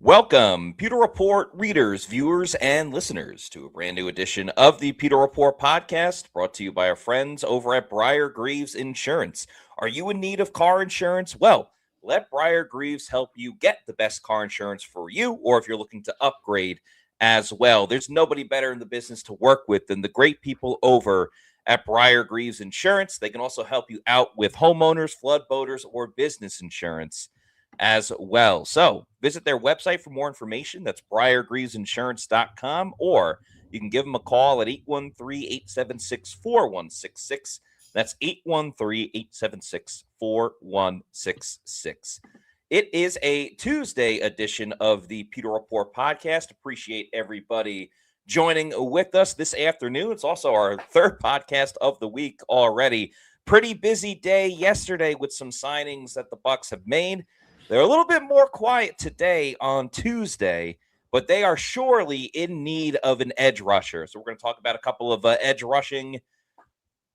Welcome, Pewter Report readers, viewers, and listeners to a brand new edition of the Pewter Report podcast brought to you by our friends over at Brier Grieves Insurance. Are you in need of car insurance? Well, let Brier Grieves help you get the best car insurance for you, or if you're looking to upgrade as well. There's nobody better in the business to work with than the great people over at Brier Grieves Insurance. They can also help you out with homeowners, flood boaters, or business insurance as well. So visit their website for more information. That's briergrievesinsurance.com, or you can give them a call at 813-876-4166. That's 813-876-4166. It is a Tuesday edition of the Pewter Report podcast. Appreciate everybody joining with us this afternoon. It's also our third podcast of the week already. Pretty busy day yesterday with some signings that the Bucs have made. They're a little bit more quiet today on Tuesday, but they are surely in need of an edge rusher. So we're going to talk about a couple of edge rushing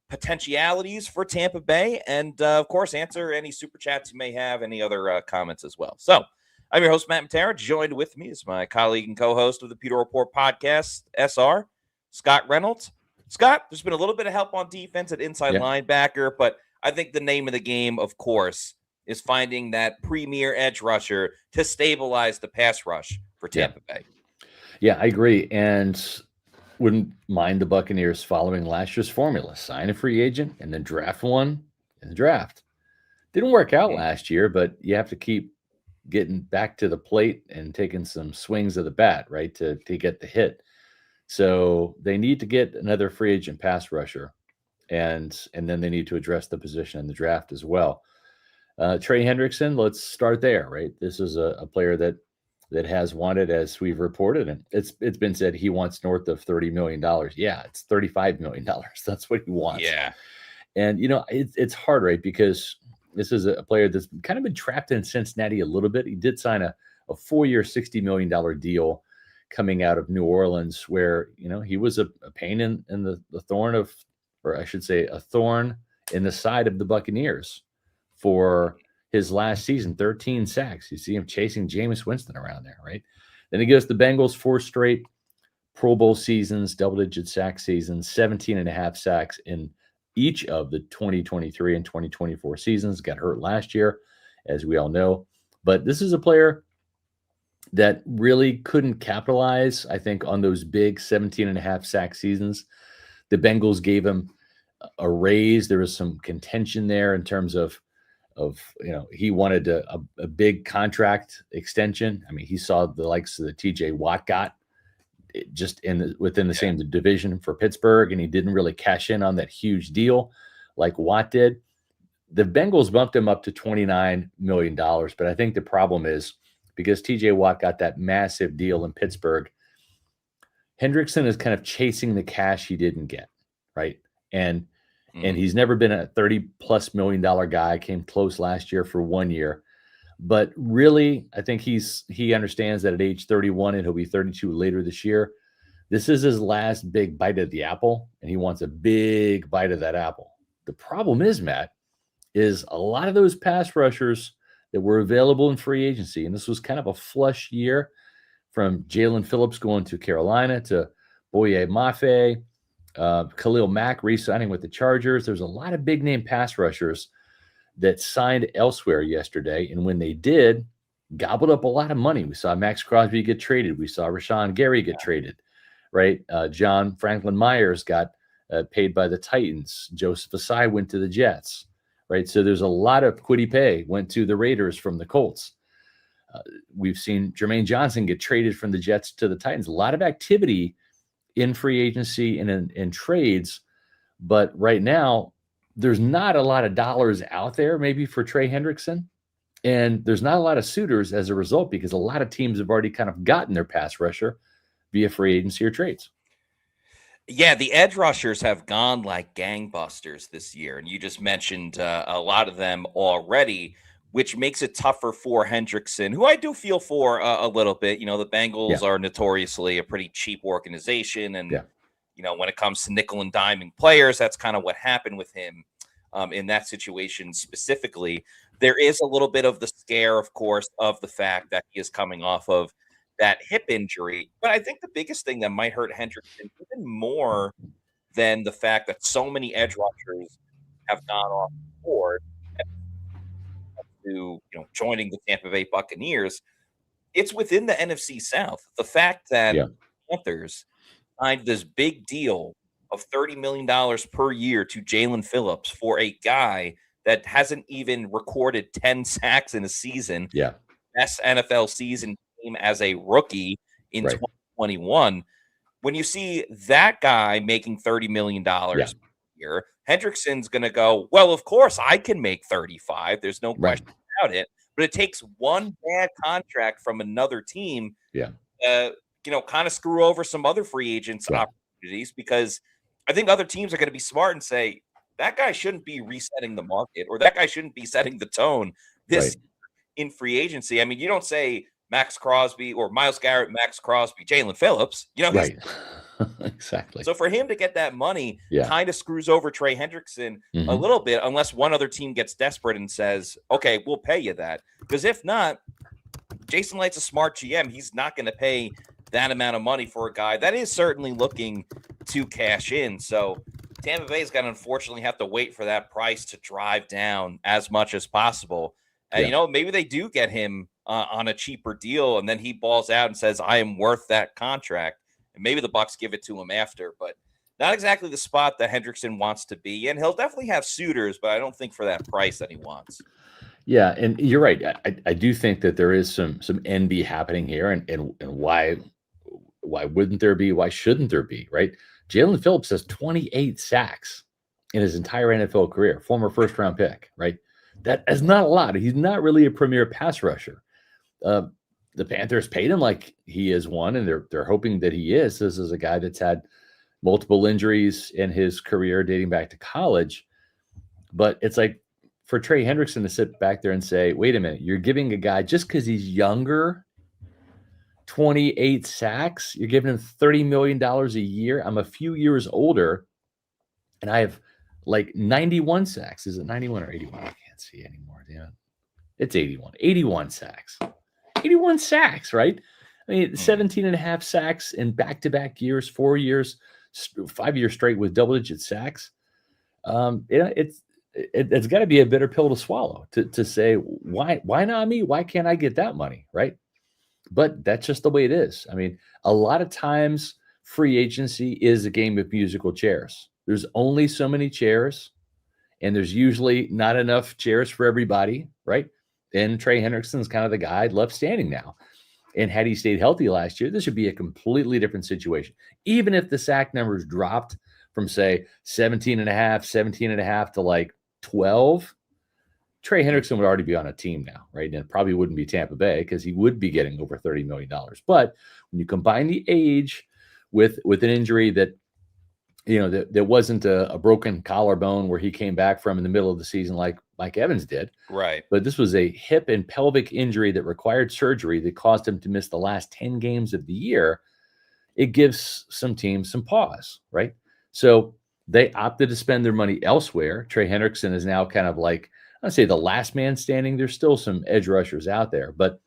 potentialities for Tampa Bay and, of course, answer any super chats you may have, any other comments as well. So I'm your host, Matt Matera. Joined with me is my colleague and co-host of the Pewter Report podcast, SR, Scott Reynolds. Scott, there's been a little bit of help on defense at inside linebacker, but I think the name of the game, of course, is finding that premier edge rusher to stabilize the pass rush for Tampa Bay. Yeah, I agree. And wouldn't mind the Buccaneers following last year's formula. Sign a free agent and then draft one in the draft. Didn't work out last year, but you have to keep getting back to the plate and taking some swings of the bat, right, to get the hit. So they need to get another free agent pass rusher, and then they need to address the position in the draft as well. Trey Hendrickson, let's start there, right? This is a player that has wanted, as we've reported, and it's been said he wants north of $30 million. Yeah, it's $35 million. That's what he wants. Yeah. And, it's hard, right? Because this is a player that's kind of been trapped in Cincinnati a little bit. He did sign a 4-year, $60 million deal coming out of New Orleans, where, he was a pain in the thorn of, or I should say, a thorn in the side of the Buccaneers for his last season, 13 sacks. You see him chasing Jameis Winston around there, right? Then he goes to the Bengals, 4 straight Pro Bowl seasons, double-digit sack seasons, 17.5 sacks in each of the 2023 and 2024 seasons. Got hurt last year, as we all know. But this is a player that really couldn't capitalize, I think, on those big 17.5 sack seasons. The Bengals gave him a raise. There was some contention there in terms of he wanted a big contract extension. I mean, he saw the likes of the TJ Watt got just within the same division for Pittsburgh, and he didn't really cash in on that huge deal like Watt did. The Bengals bumped him up to $29 million, but I think the problem is because TJ Watt got that massive deal in Pittsburgh, Hendrickson is kind of chasing the cash he didn't get, right? And he's never been a $30+ million guy. Came close last year for 1 year. But really, I think he understands that at age 31, and he'll be 32 later this year, this is his last big bite of the apple, and he wants a big bite of that apple. The problem is, Matt, is a lot of those pass rushers that were available in free agency, and this was kind of a flush year from Jalen Phillips going to Carolina to Boye Mafe, Khalil Mack re-signing with the Chargers. There's a lot of big-name pass rushers that signed elsewhere yesterday, and when they did, gobbled up a lot of money. We saw Max Crosby get traded. We saw Rashawn Gary get traded, right? John Franklin Myers got paid by the Titans. Joseph Asai went to the Jets, right? So there's a lot of Kwity Paye went to the Raiders from the Colts. We've seen Jermaine Johnson get traded from the Jets to the Titans. A lot of activity in free agency and in trades, but right now there's not a lot of dollars out there maybe for Trey Hendrickson, and there's not a lot of suitors as a result because a lot of teams have already kind of gotten their pass rusher via free agency or trades. Yeah, the edge rushers have gone like gangbusters this year, and you just mentioned a lot of them already, which makes it tougher for Hendrickson, who I do feel for a little bit. The Bengals are notoriously a pretty cheap organization. And, when it comes to nickel and diming players, that's kind of what happened with him in that situation specifically. There is a little bit of the scare, of course, of the fact that he is coming off of that hip injury. But I think the biggest thing that might hurt Hendrickson even more than the fact that so many edge rushers have gone off the board to joining the Tampa Bay Buccaneers, it's within the NFC South. The fact that Yeah. Panthers signed this big deal of $30 million per year to Jalen Phillips for a guy that hasn't even recorded 10 sacks in a season. Yeah. Best NFL season came as a rookie in 2021. When you see that guy making $30 million a year, Hendrickson's going to go, well, of course I can make 35. There's no question about it. But it takes one bad contract from another team, kind of screw over some other free agents opportunities, because I think other teams are going to be smart and say, that guy shouldn't be resetting the market, or that guy shouldn't be setting the tone this in free agency. I mean, you don't say Max Crosby or Myles Garrett, Max Crosby, Jalen Phillips, Exactly. So for him to get that money kind of screws over Trey Hendrickson a little bit, unless one other team gets desperate and says, okay, we'll pay you that. Because if not, Jason Light's a smart GM. He's not going to pay that amount of money for a guy that is certainly looking to cash in. So Tampa Bay's going to unfortunately have to wait for that price to drive down as much as possible. And, maybe they do get him on a cheaper deal, and then he balls out and says, I am worth that contract. And maybe the Bucs give it to him after, but not exactly the spot that Hendrickson wants to be. And he'll definitely have suitors, but I don't think for that price that he wants. Yeah, and you're right. I do think that there is some envy happening here, and why wouldn't there be? Why shouldn't there be? Right? Jalen Phillips has 28 sacks in his entire NFL career, former first-round pick. Right? That is not a lot. He's not really a premier pass rusher. The Panthers paid him like he is one, and they're hoping that he is. This is a guy that's had multiple injuries in his career dating back to college. But it's like for Trey Hendrickson to sit back there and say, wait a minute, you're giving a guy just because he's younger 28 sacks, you're giving him $30 million a year. I'm a few years older, and I have like 91 sacks. Is it 91 or 81? I can't see anymore. Damn it. It's 81. 81 sacks. 81 sacks, right? I mean, 17 and a half sacks in back-to-back years, 4 years, 5 years straight with double-digit sacks. It's got to be a bitter pill to swallow to say, why not me? Why can't I get that money, right? But that's just the way it is. I mean, a lot of times free agency is a game of musical chairs. There's only so many chairs, and there's usually not enough chairs for everybody, right? And Trey Hendrickson's kind of the guy left standing now. And had he stayed healthy last year, this would be a completely different situation. Even if the sack numbers dropped from, say, 17 and a half to like 12, Trey Hendrickson would already be on a team now, right? And it probably wouldn't be Tampa Bay because he would be getting over $30 million. But when you combine the age with an injury that, there wasn't a broken collarbone where he came back from in the middle of the season like Mike Evans did. Right. But this was a hip and pelvic injury that required surgery that caused him to miss the last 10 games of the year. It gives some teams some pause, right? So they opted to spend their money elsewhere. Trey Hendrickson is now kind of like, I'd say the last man standing. There's still some edge rushers out there, but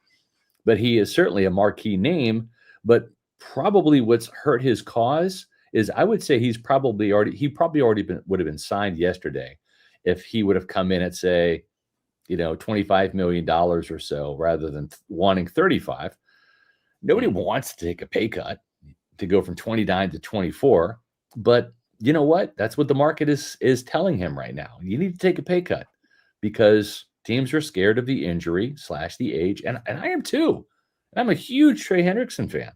he is certainly a marquee name. But probably what's hurt his cause is, I would say, would have been signed yesterday if he would have come in at, say, $25 million or so rather than wanting 35. Nobody wants to take a pay cut to go from 29 to 24, but you know what? That's what the market is telling him right now. You need to take a pay cut because teams are scared of the injury / the age, and I am too. I'm a huge Trey Hendrickson fan.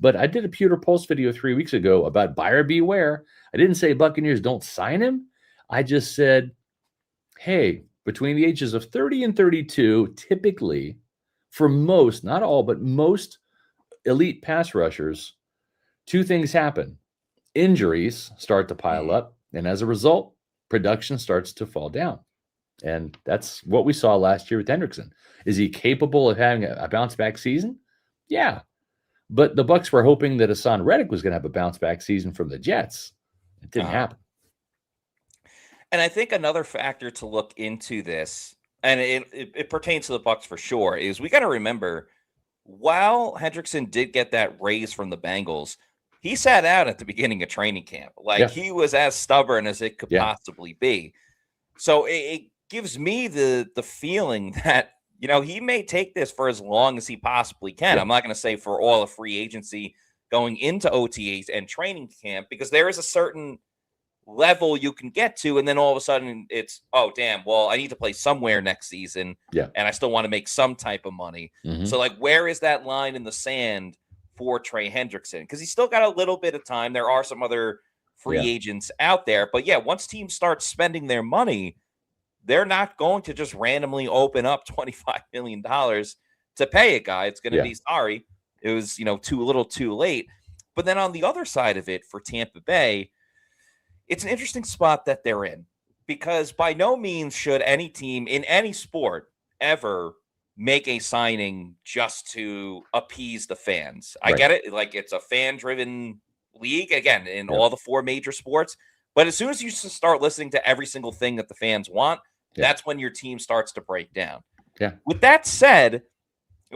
But I did a Pewter Pulse video 3 weeks ago about buyer beware. I didn't say Buccaneers don't sign him. I just said, hey, between the ages of 30 and 32, typically, for most, not all, but most elite pass rushers, two things happen. Injuries start to pile up, and as a result, production starts to fall down. And that's what we saw last year with Hendrickson. Is he capable of having a bounce-back season? Yeah. But the Bucs were hoping that Hassan Reddick was going to have a bounce-back season from the Jets. It didn't happen. And I think another factor to look into this, and it pertains to the Bucs for sure, is we got to remember while Hendrickson did get that raise from the Bengals, he sat out at the beginning of training camp. Like, he was as stubborn as it could possibly be. So it gives me the feeling that, he may take this for as long as he possibly can. I'm not going to say for all of free agency going into OTAs and training camp, because there is a certain level you can get to, and then all of a sudden it's, oh damn, well, I need to play somewhere next season, and I still want to make some type of money. So like, where is that line in the sand for Trey Hendrickson? Because he's still got a little bit of time. There are some other free agents out there, but once teams start spending their money, they're not going to just randomly open up $25 million to pay a guy. It's going to be, sorry, it was too little too late. But then on the other side of it, for Tampa Bay, it's an interesting spot that they're in, because by no means should any team in any sport ever make a signing just to appease the fans. I get it. Like, it's a fan-driven league, again, in all the four major sports. But as soon as you start listening to every single thing that the fans want, that's when your team starts to break down. With that said,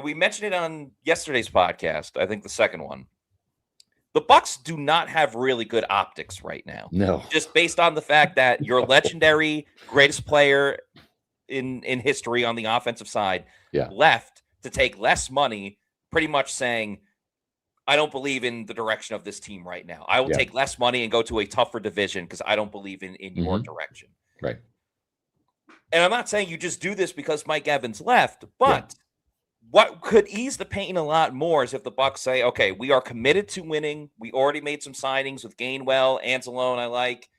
we mentioned it on yesterday's podcast, I think the second one. The Bucs do not have really good optics right now. No. Just based on the fact that your legendary greatest player in history on the offensive side left to take less money, pretty much saying, I don't believe in the direction of this team right now. I will take less money and go to a tougher division because I don't believe in your direction. Right. And I'm not saying you just do this because Mike Evans left, but what could ease the pain a lot more is if the Bucs say, okay, we are committed to winning. We already made some signings with Gainwell, Anzalone, I like.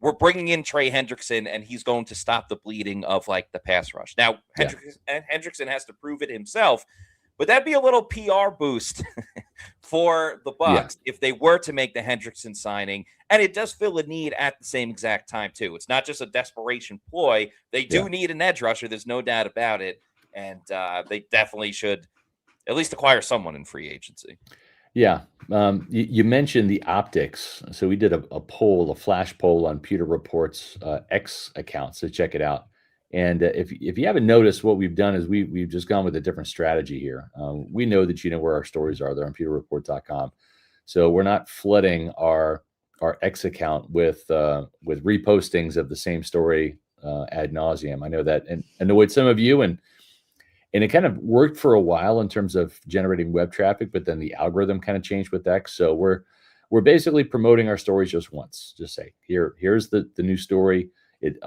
We're bringing in Trey Hendrickson, and he's going to stop the bleeding of, like, the pass rush. Now, Hendrickson has to prove it himself, but that'd be a little PR boost for the Bucs if they were to make the Hendrickson signing. And it does fill a need at the same exact time, too. It's not just a desperation ploy. They do need an edge rusher. There's no doubt about it. And they definitely should at least acquire someone in free agency. You mentioned the optics. So we did a poll, a flash poll on Pewter Report's X account. So check it out. And if you haven't noticed, what we've done is we've just gone with a different strategy here. We know that you know where our stories are. They're on pewterreport.com. So we're not flooding our X account with repostings of the same story ad nauseum. I know that annoyed some of you, and it kind of worked for a while in terms of generating web traffic, but then the algorithm kind of changed with X. So we're basically promoting our stories just once. Just say, here's the new story. It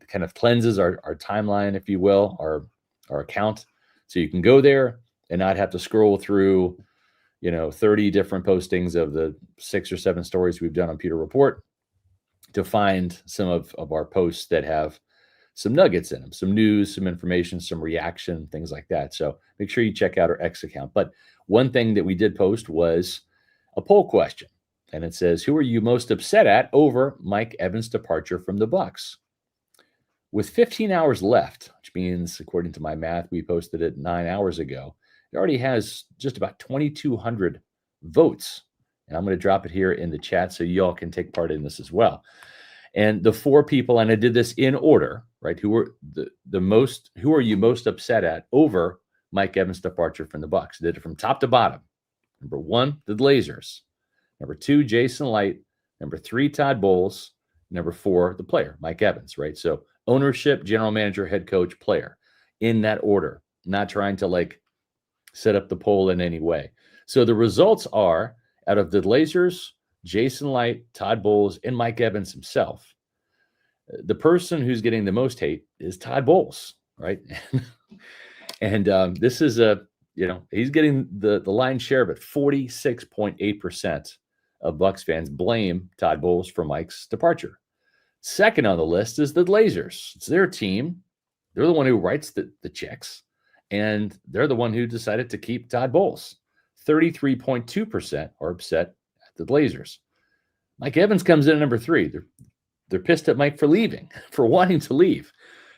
kind of cleanses our timeline, if you will, our account. So you can go there and not have to scroll through, 30 different postings of the 6 or 7 stories we've done on Pewter Report to find some of our posts that have some nuggets in them, some news, some information, some reaction, things like that. So make sure you check out our X account. But one thing that we did post was a poll question, and it says, who are you most upset at over Mike Evans' departure from the Bucs? With 15 hours left, which means, according to my math, we posted it 9 hours ago, it already has just about 2,200 votes. And I'm going to drop it here in the chat so y'all can take part in this as well. And the 4 people, and I did this in order, right? Who are who are you most upset at over Mike Evans' departure from the Bucs? I did it from top to bottom. Number 1, the Glazers. Number 2, Jason Light. Number 3, Todd Bowles. Number 4, the player, Mike Evans, right? So ownership, general manager, head coach, player, in that order, not trying to set up the poll in any way. So the results are, out of the Glazers, Jason Light, Todd Bowles, and Mike Evans himself, the person who's getting the most hate is Todd Bowles, right? And this is he's getting the lion's share of it. 46.8% of Bucs fans blame Todd Bowles for Mike's departure. Second on the list is the Glazers. It's their team. They're the one who writes the checks, and they're the one who decided to keep Todd Bowles. 33.2% are upset at the Glazers. Mike Evans comes in at number 3. They're pissed at Mike for leaving, for wanting to leave.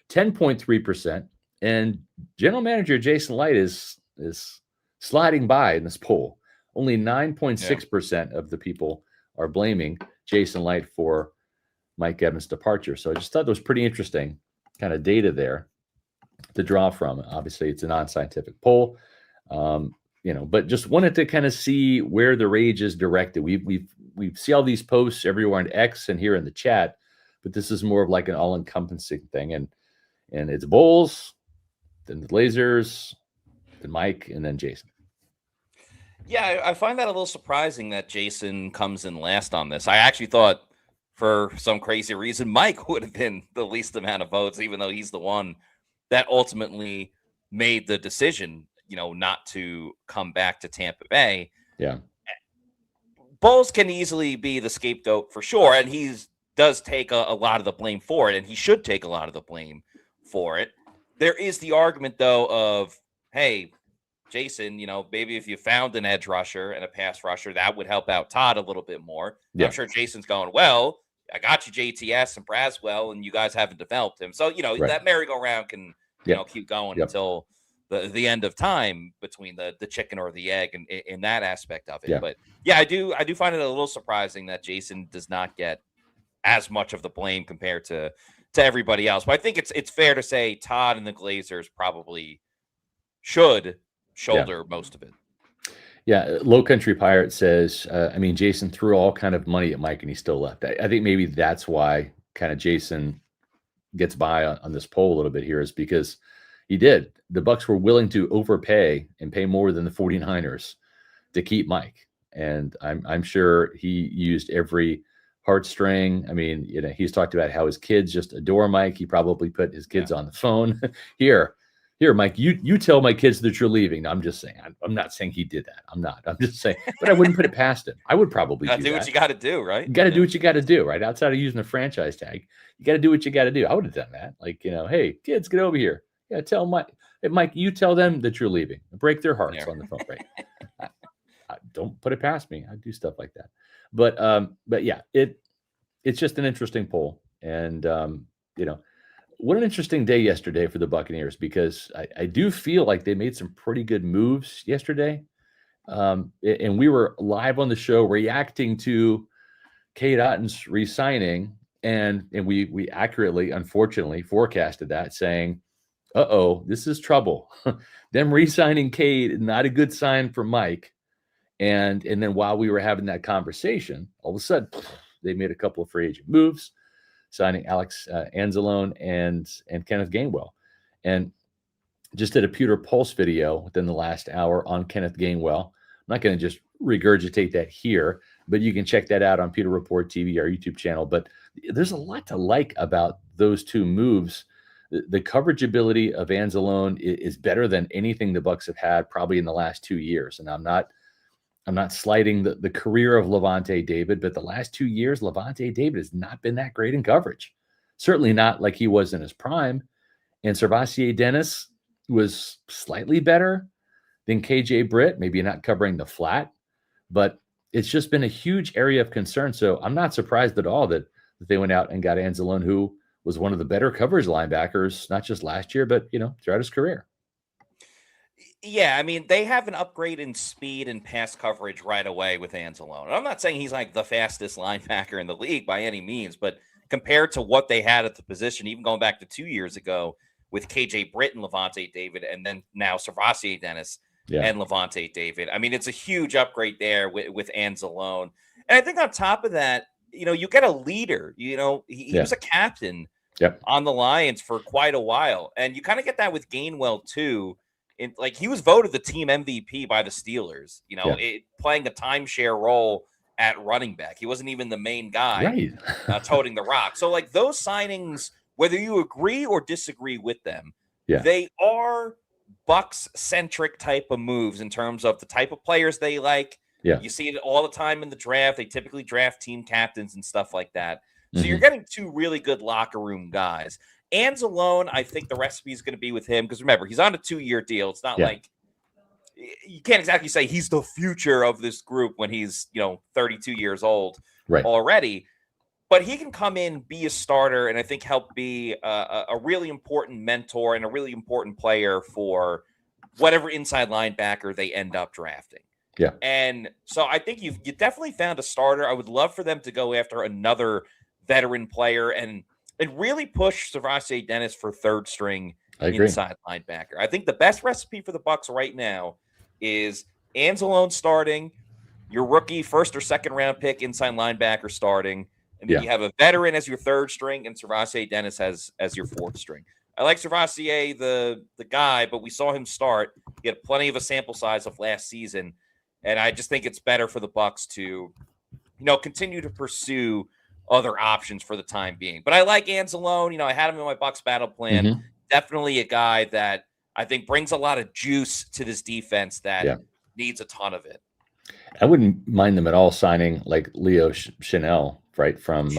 10.3%. And general manager Jason Light is sliding by in this poll. Only 9.6% of the people are blaming Jason Light for Mike Evans' departure. So I just thought that was pretty interesting kind of data there to draw from. Obviously, it's a non-scientific poll. But just wanted to kind of see where the rage is directed. We see all these posts everywhere on X and here in the chat, but this is more of like an all-encompassing thing. And it's Bulls, then the Blazers, then Mike, and then Jason. Yeah, I find that a little surprising that Jason comes in last on this. I actually thought, for some crazy reason, Mike would have been the least amount of votes, even though he's the one that ultimately made the decision, not to come back to Tampa Bay. Yeah. Bulls can easily be the scapegoat for sure, and he does take a lot of the blame for it, and he should take a lot of the blame for it. There is the argument, though, of, hey, Jason, maybe if you found an edge rusher and a pass rusher, that would help out Todd a little bit more. Yeah. I'm sure Jason's going, well, I got you JTS and Braswell, and you guys haven't developed him. So, right. That merry-go-round can, keep going until the end of time between the chicken or the egg and in that aspect of it. Yeah. But yeah, I do find it a little surprising that Jason does not get as much of the blame compared to everybody else. But I think it's fair to say Todd and the Glazers probably should shoulder most of it. Yeah, Low Country Pirate says, Jason threw all kind of money at Mike and he still left. I think maybe that's why kind of Jason gets by on this poll a little bit here, is because he did. The Bucs were willing to overpay and pay more than the 49ers to keep Mike. And I'm sure he used every heartstring. He's talked about how his kids just adore Mike. He probably put his kids on the phone. Here, Mike, you tell my kids that you're leaving. No, I'm just saying. I'm not saying he did that. I'm not. I'm just saying. But I wouldn't put it past him. I would probably do what you got to do, right? You got to do what you got to do, right? Outside of using the franchise tag, you got to do what you got to do. I would have done that. Hey, kids, get over here. Yeah, tell Mike. Hey, Mike, you tell them that you're leaving. Break their hearts on the phone, right? I don't put it past me. I do stuff like that. But yeah, it's just an interesting poll, and what an interesting day yesterday for the Buccaneers, because I do feel like they made some pretty good moves yesterday. And we were live on the show reacting to Cade Otton's re-signing, and we accurately, unfortunately, forecasted that, saying, this is trouble. Them re-signing Cade, not a good sign for Mike. And then while we were having that conversation, all of a sudden, they made a couple of free agent moves, signing Alex Anzalone and Kenneth Gainwell. And just did a Pewter Pulse video within the last hour on Kenneth Gainwell. I'm not going to just regurgitate that here, but you can check that out on Pewter Report TV, our YouTube channel. But there's a lot to like about those two moves. The coverage ability of Anzalone is better than anything the Bucs have had probably in the last 2 years. And I'm not slighting the career of Levante David, but the last 2 years, Levante David has not been that great in coverage. Certainly not like he was in his prime. And Servassier Dennis was slightly better than KJ Britt, maybe not covering the flat, but it's just been a huge area of concern. So I'm not surprised at all that they went out and got Anzalone, who was one of the better coverage linebackers, not just last year, but throughout his career. Yeah, they have an upgrade in speed and pass coverage right away with Anzalone. I'm not saying he's like the fastest linebacker in the league by any means, but compared to what they had at the position, even going back to 2 years ago with KJ Britt and Levante David, and then now Servassier Dennis and Levante David. It's a huge upgrade there with Anzalone. And I think on top of that, you get a leader. He was a captain on the Lions for quite a while. And you kind of get that with Gainwell too. He was voted the team MVP by the Steelers, playing a timeshare role at running back. He wasn't even the main guy toting the rock. So those signings, whether you agree or disagree with them, they are Bucs-centric type of moves in terms of the type of players they like. Yeah. You see it all the time in the draft. They typically draft team captains and stuff like that. So you're getting two really good locker room guys. Anzalone, I think the recipe is going to be with him because remember, he's on a 2-year deal. It's not like you can't exactly say he's the future of this group when he's 32 years old already. But he can come in, be a starter, and I think help be a really important mentor and a really important player for whatever inside linebacker they end up drafting. Yeah. And so I think you definitely found a starter. I would love for them to go after another veteran player and really push Servassier Dennis for third string inside linebacker. I think the best recipe for the Bucs right now is Anzalone starting, your rookie first or second round pick inside linebacker starting, and then you have a veteran as your third string and Servassier Dennis as your fourth string. I like Servassier, the guy, but we saw him start. He had plenty of a sample size of last season, and I just think it's better for the Bucs to, continue to pursue other options for the time being. But I like Anzalone. I had him in my Bucs battle plan. Mm-hmm. Definitely a guy that I think brings a lot of juice to this defense that needs a ton of it. I wouldn't mind them at all signing like Leo Chanel, right, from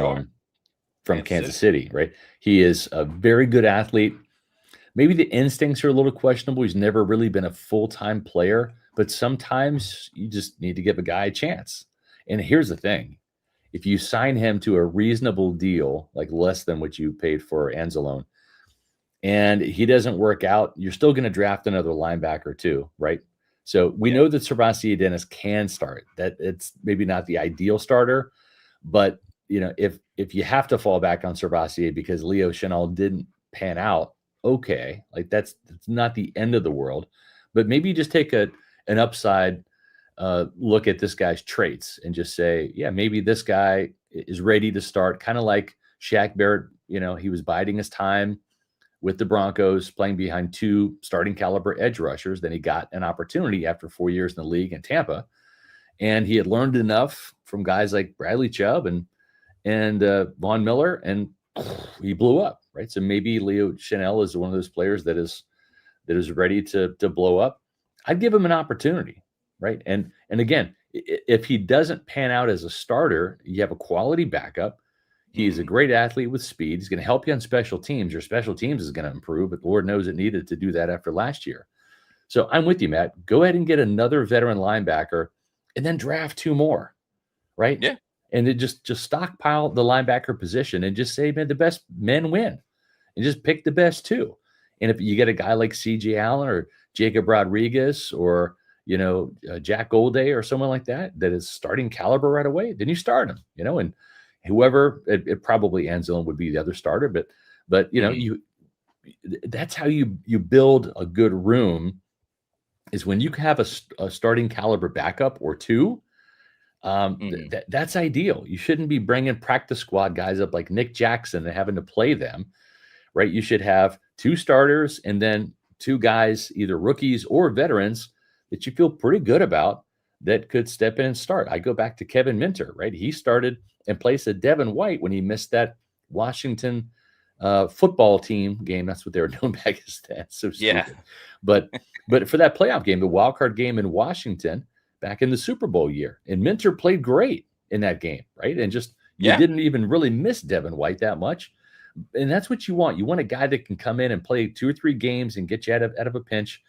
Kansas City, right? He is a very good athlete. Maybe the instincts are a little questionable. He's never really been a full-time player, but sometimes you just need to give a guy a chance. And here's the thing. If you sign him to a reasonable deal, like less than what you paid for Anzalone, and he doesn't work out, you're still going to draft another linebacker too, right? So we know that Servassier Dennis can start. That it's maybe not the ideal starter, but if you have to fall back on Servassier because Leo Chanel didn't pan out, okay, like that's not the end of the world. But maybe you just take an upside look at this guy's traits and just say, yeah, maybe this guy is ready to start, kind of like Shaq Barrett. He was biding his time with the Broncos, playing behind two starting caliber edge rushers. Then he got an opportunity after 4 years in the league in Tampa. And he had learned enough from guys like Bradley Chubb and Von Miller, and he blew up, right? So maybe Leo Chanel is one of those players that is ready to blow up. I'd give him an opportunity, right? And again, if he doesn't pan out as a starter, you have a quality backup. He's a great athlete with speed. He's going to help you on special teams. Your special teams is going to improve, but Lord knows it needed to do that after last year. So I'm with you, Matt. Go ahead and get another veteran linebacker and then draft two more, right? Yeah. And then just stockpile the linebacker position and just say, man, the best men win. And just pick the best two. And if you get a guy like C.J. Allen or Jacob Rodriguez or, Jack Golday or someone like that is starting caliber right away, then you start him, and whoever, it probably Anzalone would be the other starter, but that's how you build a good room, is when you have a starting caliber backup or two. That's ideal. You shouldn't be bringing practice squad guys up like Nick Jackson and having to play them, right? You should have two starters and then two guys, either rookies or veterans, that you feel pretty good about that could step in and start. I go back to Kevin Minter, right? He started in place of Devin White when he missed that Washington football team game. That's what they were known back as that. So stupid. Yeah. But for that playoff game, the wild card game in Washington back in the Super Bowl year, and Minter played great in that game, right? And just you didn't even really miss Devin White that much. And that's what you want. You want a guy that can come in and play 2 or 3 games and get you out of a pinch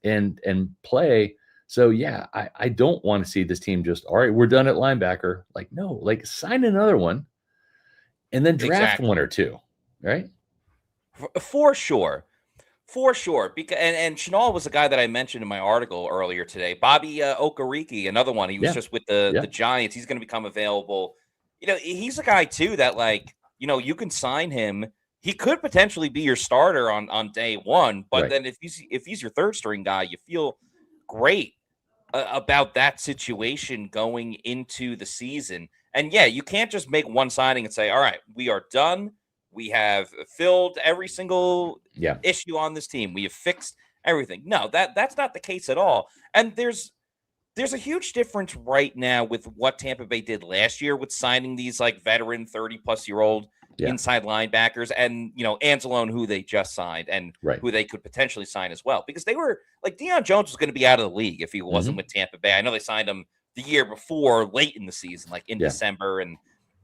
and play. So, yeah, I don't want to see this team just, all right, we're done at linebacker. Like, no, like sign another one and then draft one or two, right? For sure. Because and Chanel was a guy that I mentioned in my article earlier today. Bobby Okereke, another one. He was just with the Giants. He's going to become available. He's a guy, too, that, like, you can sign him. He could potentially be your starter on day one. But then if he's your third string guy, you feel great about that situation going into the season. And you can't just make one signing and say, all right, we are done. We have filled every single issue on this team. We have fixed everything. No, that's not the case at all. And there's a huge difference right now with what Tampa Bay did last year with signing these like veteran 30-plus-year-old inside linebackers and, Anzalone, who they just signed and who they could potentially sign as well. Because they were like Deion Jones was going to be out of the league if he wasn't with Tampa Bay. I know they signed him the year before, late in the season, like in December and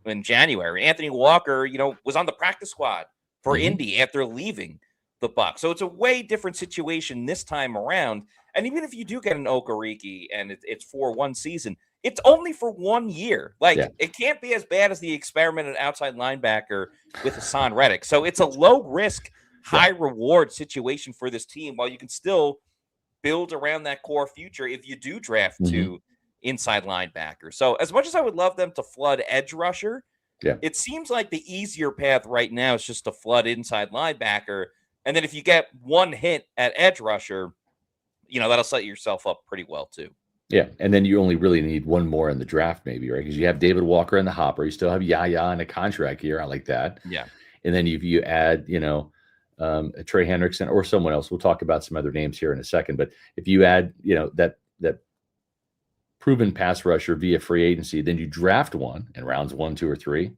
in January. Anthony Walker, was on the practice squad for Indy after leaving the Bucs. So it's a way different situation this time around. And even if you do get an Okereke and it's for one season, it's only for 1 year. Like it can't be as bad as the experiment at outside linebacker with Hassan Reddick. So it's a low risk, high reward situation for this team while you can still build around that core future if you do draft two inside linebackers. So as much as I would love them to flood edge rusher, it seems like the easier path right now is just to flood inside linebacker. And then if you get one hit at edge rusher, that'll set yourself up pretty well too. Yeah, and then you only really need one more in the draft, maybe, right? Because you have David Walker in the hopper. You still have Yaya in a contract year. I like that. Yeah. And then if you add, a Trey Hendrickson or someone else, we'll talk about some other names here in a second. But if you add, that proven pass rusher via free agency, then you draft one in rounds 1, 2, or 3.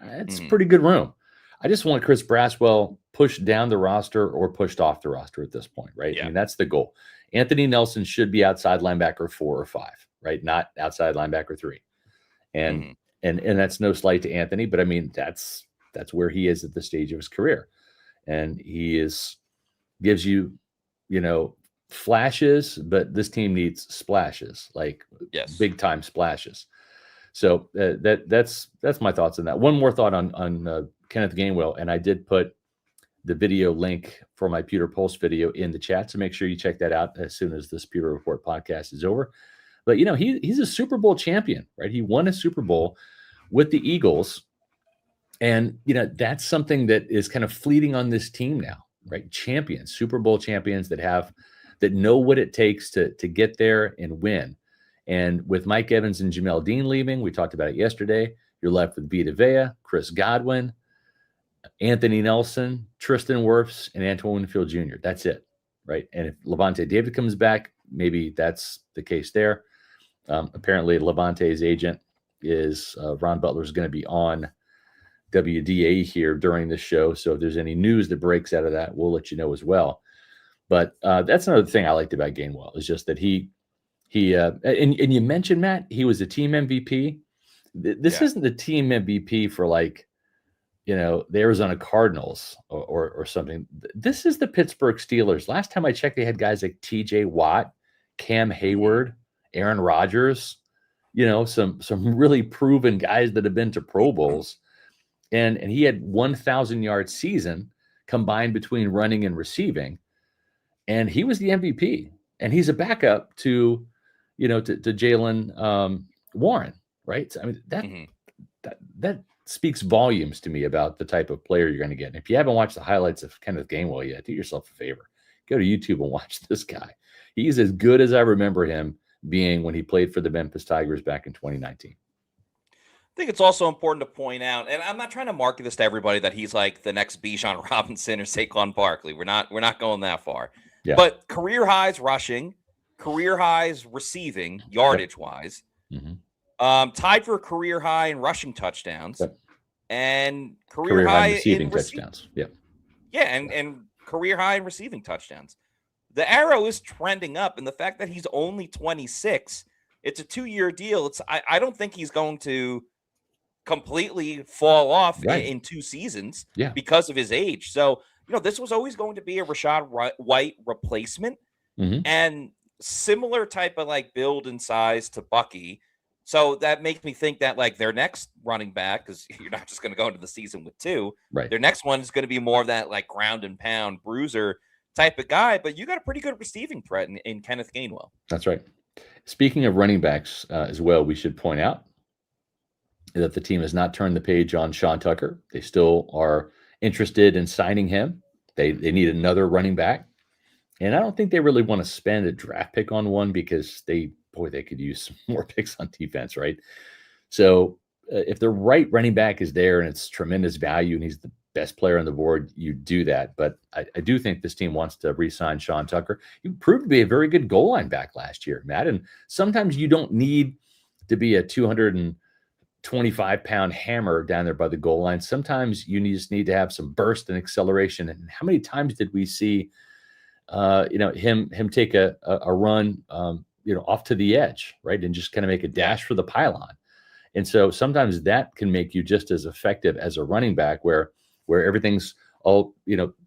It's pretty good room. I just want Chris Braswell pushed down the roster or pushed off the roster at this point, right? Yeah. I mean, that's the goal. Anthony Nelson should be outside linebacker 4 or 5, right? Not outside linebacker 3. And that's no slight to Anthony, but I mean, that's where he is at the stage of his career. And he gives you, flashes, but this team needs splashes, like big time splashes. So that's my thoughts on that. One more thought on Kenneth Gainwell, and I did put the video link for my Pewter Pulse video in the chat, so make sure you check that out as soon as this Pewter Report podcast is over. But he's a Super Bowl champion, right? He won a Super Bowl with the Eagles. And, that's something that is kind of fleeting on this team now, right? Champions, Super Bowl champions that know what it takes to get there and win. And with Mike Evans and Jamel Dean leaving, we talked about it yesterday, you're left with Vita Vea, Chris Godwin, Anthony Nelson, Tristan Wirfs, and Antoine Winfield Jr. That's it, right? And if Levante David comes back, maybe that's the case there. Apparently, Levante's agent is Ron Butler is going to be on WDA here during the show. So if there's any news that breaks out of that, we'll let you know as well. But that's another thing I liked about Gainwell is just that he and you mentioned, Matt, he was a team MVP. This isn't the team MVP for the Arizona Cardinals or something. This is the Pittsburgh Steelers. Last time I checked, they had guys like TJ Watt, Cam Hayward, Aaron Rodgers, some really proven guys that have been to Pro Bowls. And he had 1,000-yard season combined between running and receiving. And he was the MVP. And he's a backup to Jaylen Warren, right? So, I mean, that speaks volumes to me about the type of player you're going to get. And if you haven't watched the highlights of Kenneth Gainwell yet, do yourself a favor. Go to YouTube and watch this guy. He's as good as I remember him being when he played for the Memphis Tigers back in 2019. I think it's also important to point out, and I'm not trying to market this to everybody that he's like the next Bijan Robinson or Saquon Barkley. We're not going that far. Yeah. But career highs rushing, career highs receiving, yardage wise, tied for a career high in rushing touchdowns, and career high in receiving touchdowns. And career high in receiving touchdowns. The arrow is trending up, and the fact that he's only 26, it's a 2-year deal. I don't think he's going to completely fall off in 2 seasons because of his age. So, this was always going to be a Rashad White replacement and similar type of build and size to Bucky. So that makes me think that their next running back, because you're not just going to go into the season with 2, their next one is going to be more of that ground and pound bruiser type of guy. But you got a pretty good receiving threat in Kenneth Gainwell. That's right. Speaking of running backs as well, we should point out that the team has not turned the page on Sean Tucker. They still are interested in signing him. They need another running back. And I don't think they really want to spend a draft pick on one because they could use some more picks on defense, right? So if the right running back is there and it's tremendous value and he's the best player on the board, you do that. But I do think this team wants to re-sign Sean Tucker. He proved to be a very good goal line back last year, Matt. And sometimes you don't need to be a 225-pound hammer down there by the goal line. Sometimes you just need to have some burst and acceleration. And how many times did we see, him take a run, off to the edge, right, and just kind of make a dash for the pylon? And so sometimes that can make you just as effective as a running back, where everything's all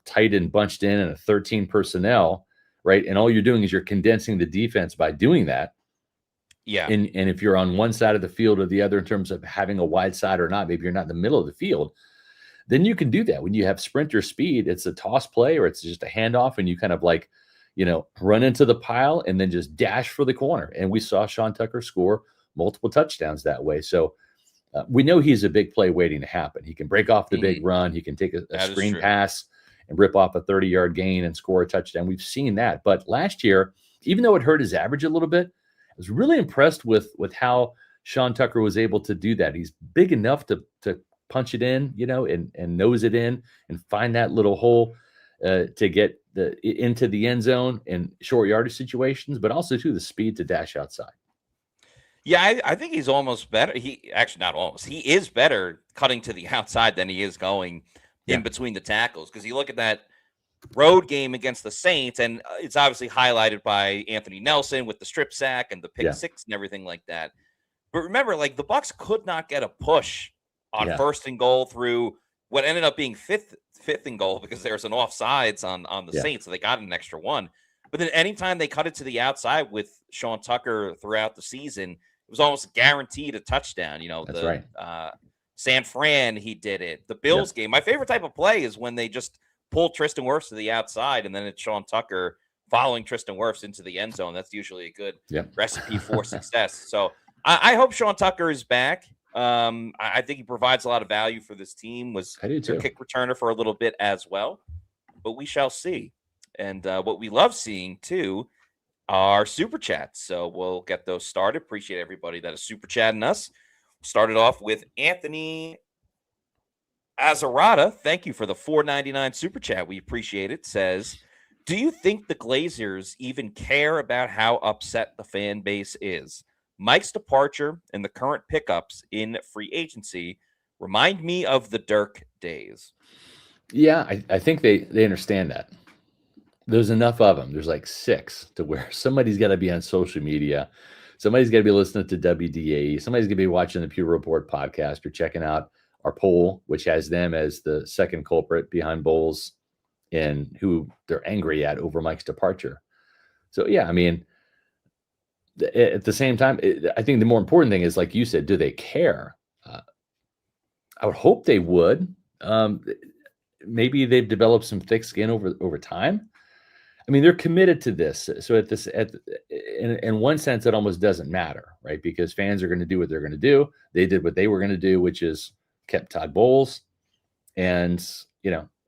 tight and bunched in a 13 personnel, right? And all you're doing is you're condensing the defense by doing that. Yeah. And if you're on one side of the field or the other in terms of having a wide side or not, maybe you're not in the middle of the field, then you can do that. When you have sprinter speed, it's a toss play or it's just a handoff and you kind of run into the pile and then just dash for the corner. And we saw Sean Tucker score multiple touchdowns that way. So we know he's a big play waiting to happen. He can break off the big run. He can take a screen pass and rip off a 30-yard gain and score a touchdown. We've seen that. But last year, even though it hurt his average a little bit, I was really impressed with how Sean Tucker was able to do that. He's big enough to punch it in, and nose it in and find that little hole to get into the end zone in short yardage situations, but also the speed to dash outside. Yeah, I think he's almost better. He actually not almost. He is better cutting to the outside than he is going in between the tackles. Because you look at that road game against the Saints, and it's obviously highlighted by Anthony Nelson with the strip sack and the pick six and everything like that. But remember, like, the Bucs could not get a push on first and goal through what ended up being fifth and goal because there's an offsides on the Saints, so they got an extra one. But then anytime they cut it to the outside with Sean Tucker throughout the season, it was almost guaranteed a touchdown. That's right. San Fran, he did it. The Bills game. My favorite type of play is when they just pull Tristan Wirfs to the outside, and then it's Sean Tucker following Tristan Wirfs into the end zone. That's usually a good recipe for success. So I hope Sean Tucker is back. I think he provides a lot of value for this team. Was a kick returner for a little bit as well, but we shall see. And what we love seeing too are super chats. So we'll get those started. Appreciate everybody that is super chatting us. Started off with Anthony Azarada. Thank you for the $4.99 super chat. We appreciate it. Says, do you think the Glazers even care about how upset the fan base is? Mike's departure and the current pickups in free agency remind me of the Dirk days. Yeah, I think they understand that. There's enough of them. There's like 6 to where somebody's got to be on social media. Somebody's got to be listening to WDAE. Somebody's going to be watching the Pewter Report podcast or checking out our poll, which has them as the second culprit behind Bowles and who they're angry at over Mike's departure. So, yeah, I mean, at the same time, I think the more important thing is, like you said, do they care? I would hope they would. Maybe they've developed some thick skin over time. I mean, they're committed to this. So in one sense, it almost doesn't matter, right? Because fans are going to do what they're going to do. They did what they were going to do, which is kept Todd Bowles. And,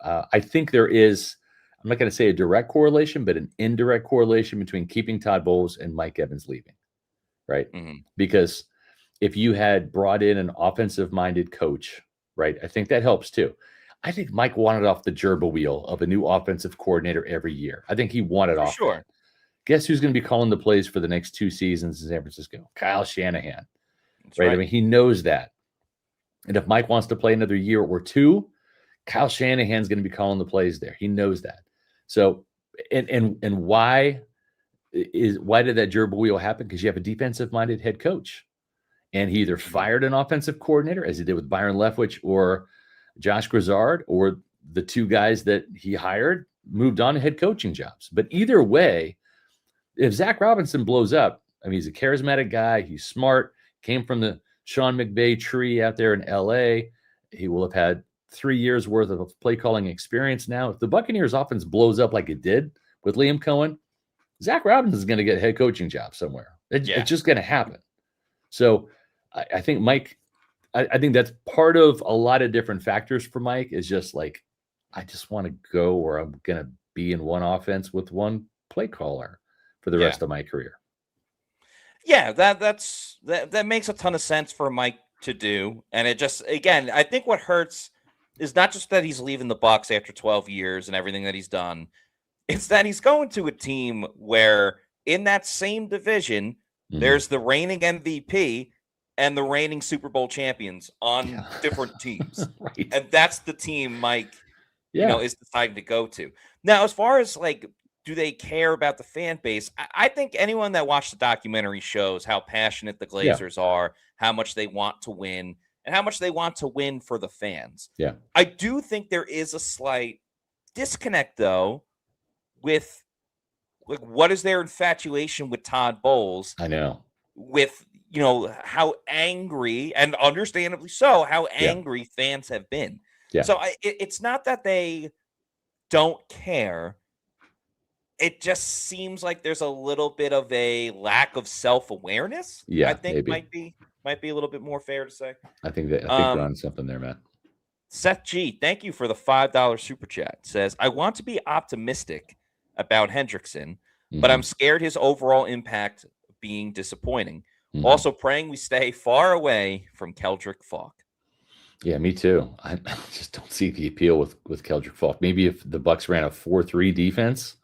I think there is, I'm not going to say a direct correlation, but an indirect correlation between keeping Todd Bowles and Mike Evans leaving, right? Mm-hmm. Because if you had brought in an offensive-minded coach, right, I think that helps too. I think Mike wanted off the gerbil wheel of a new offensive coordinator every year. I think he wanted off. Sure. That. Guess who's going to be calling the plays for the next 2 seasons in San Francisco? Kyle Shanahan. Right? I mean, he knows that. And if Mike wants to play another year or 2, Kyle Shanahan's going to be calling the plays there. He knows that. So, and why did that gerbil wheel happen? Because you have a defensive-minded head coach, and he either fired an offensive coordinator, as he did with Byron Leftwich or Josh Grizzard, or the 2 guys that he hired moved on to head coaching jobs. But either way, if Zach Robinson blows up, I mean, he's a charismatic guy. He's smart. Came from the Sean McVay tree out there in L.A. He will have had 3 years worth of play calling experience now. If the Buccaneers offense blows up like it did with Liam Cohen, Zach Robinson is going to get a head coaching job somewhere. It's just going to happen. So I think Mike, I think that's part of a lot of different factors for Mike is just like, I just want to go where I'm going to be in one offense with one play caller for the rest of my career. Yeah, that makes a ton of sense for Mike to do. And it just, again, I think what hurts is not just that he's leaving the Bucs after 12 years and everything that he's done. It's that he's going to a team where in that same division, there's the reigning MVP and the reigning Super Bowl champions on different teams. Right. And that's the team Mike, is deciding to go to. Now, as far as like, do they care about the fan base? I think anyone that watched the documentary shows how passionate the Glazers are, how much they want to win, and how much they want to win for the fans. Yeah. I do think there is a slight disconnect, though, with like what is their infatuation with Todd Bowles? I know. With how angry, and understandably so, how angry fans have been. Yeah. So it's not that they don't care. It just seems like there's a little bit of a lack of self-awareness. Yeah, I think maybe. might be a little bit more fair to say. I think you're on something there, Matt. Seth G, thank you for the $5 super chat. Says, I want to be optimistic about Hendrickson, but I'm scared his overall impact being disappointing. Mm-hmm. Also praying we stay far away from Keldrick Falk. Yeah, me too. I just don't see the appeal with Keldrick Falk. Maybe if the Bucs ran a 4-3 defense,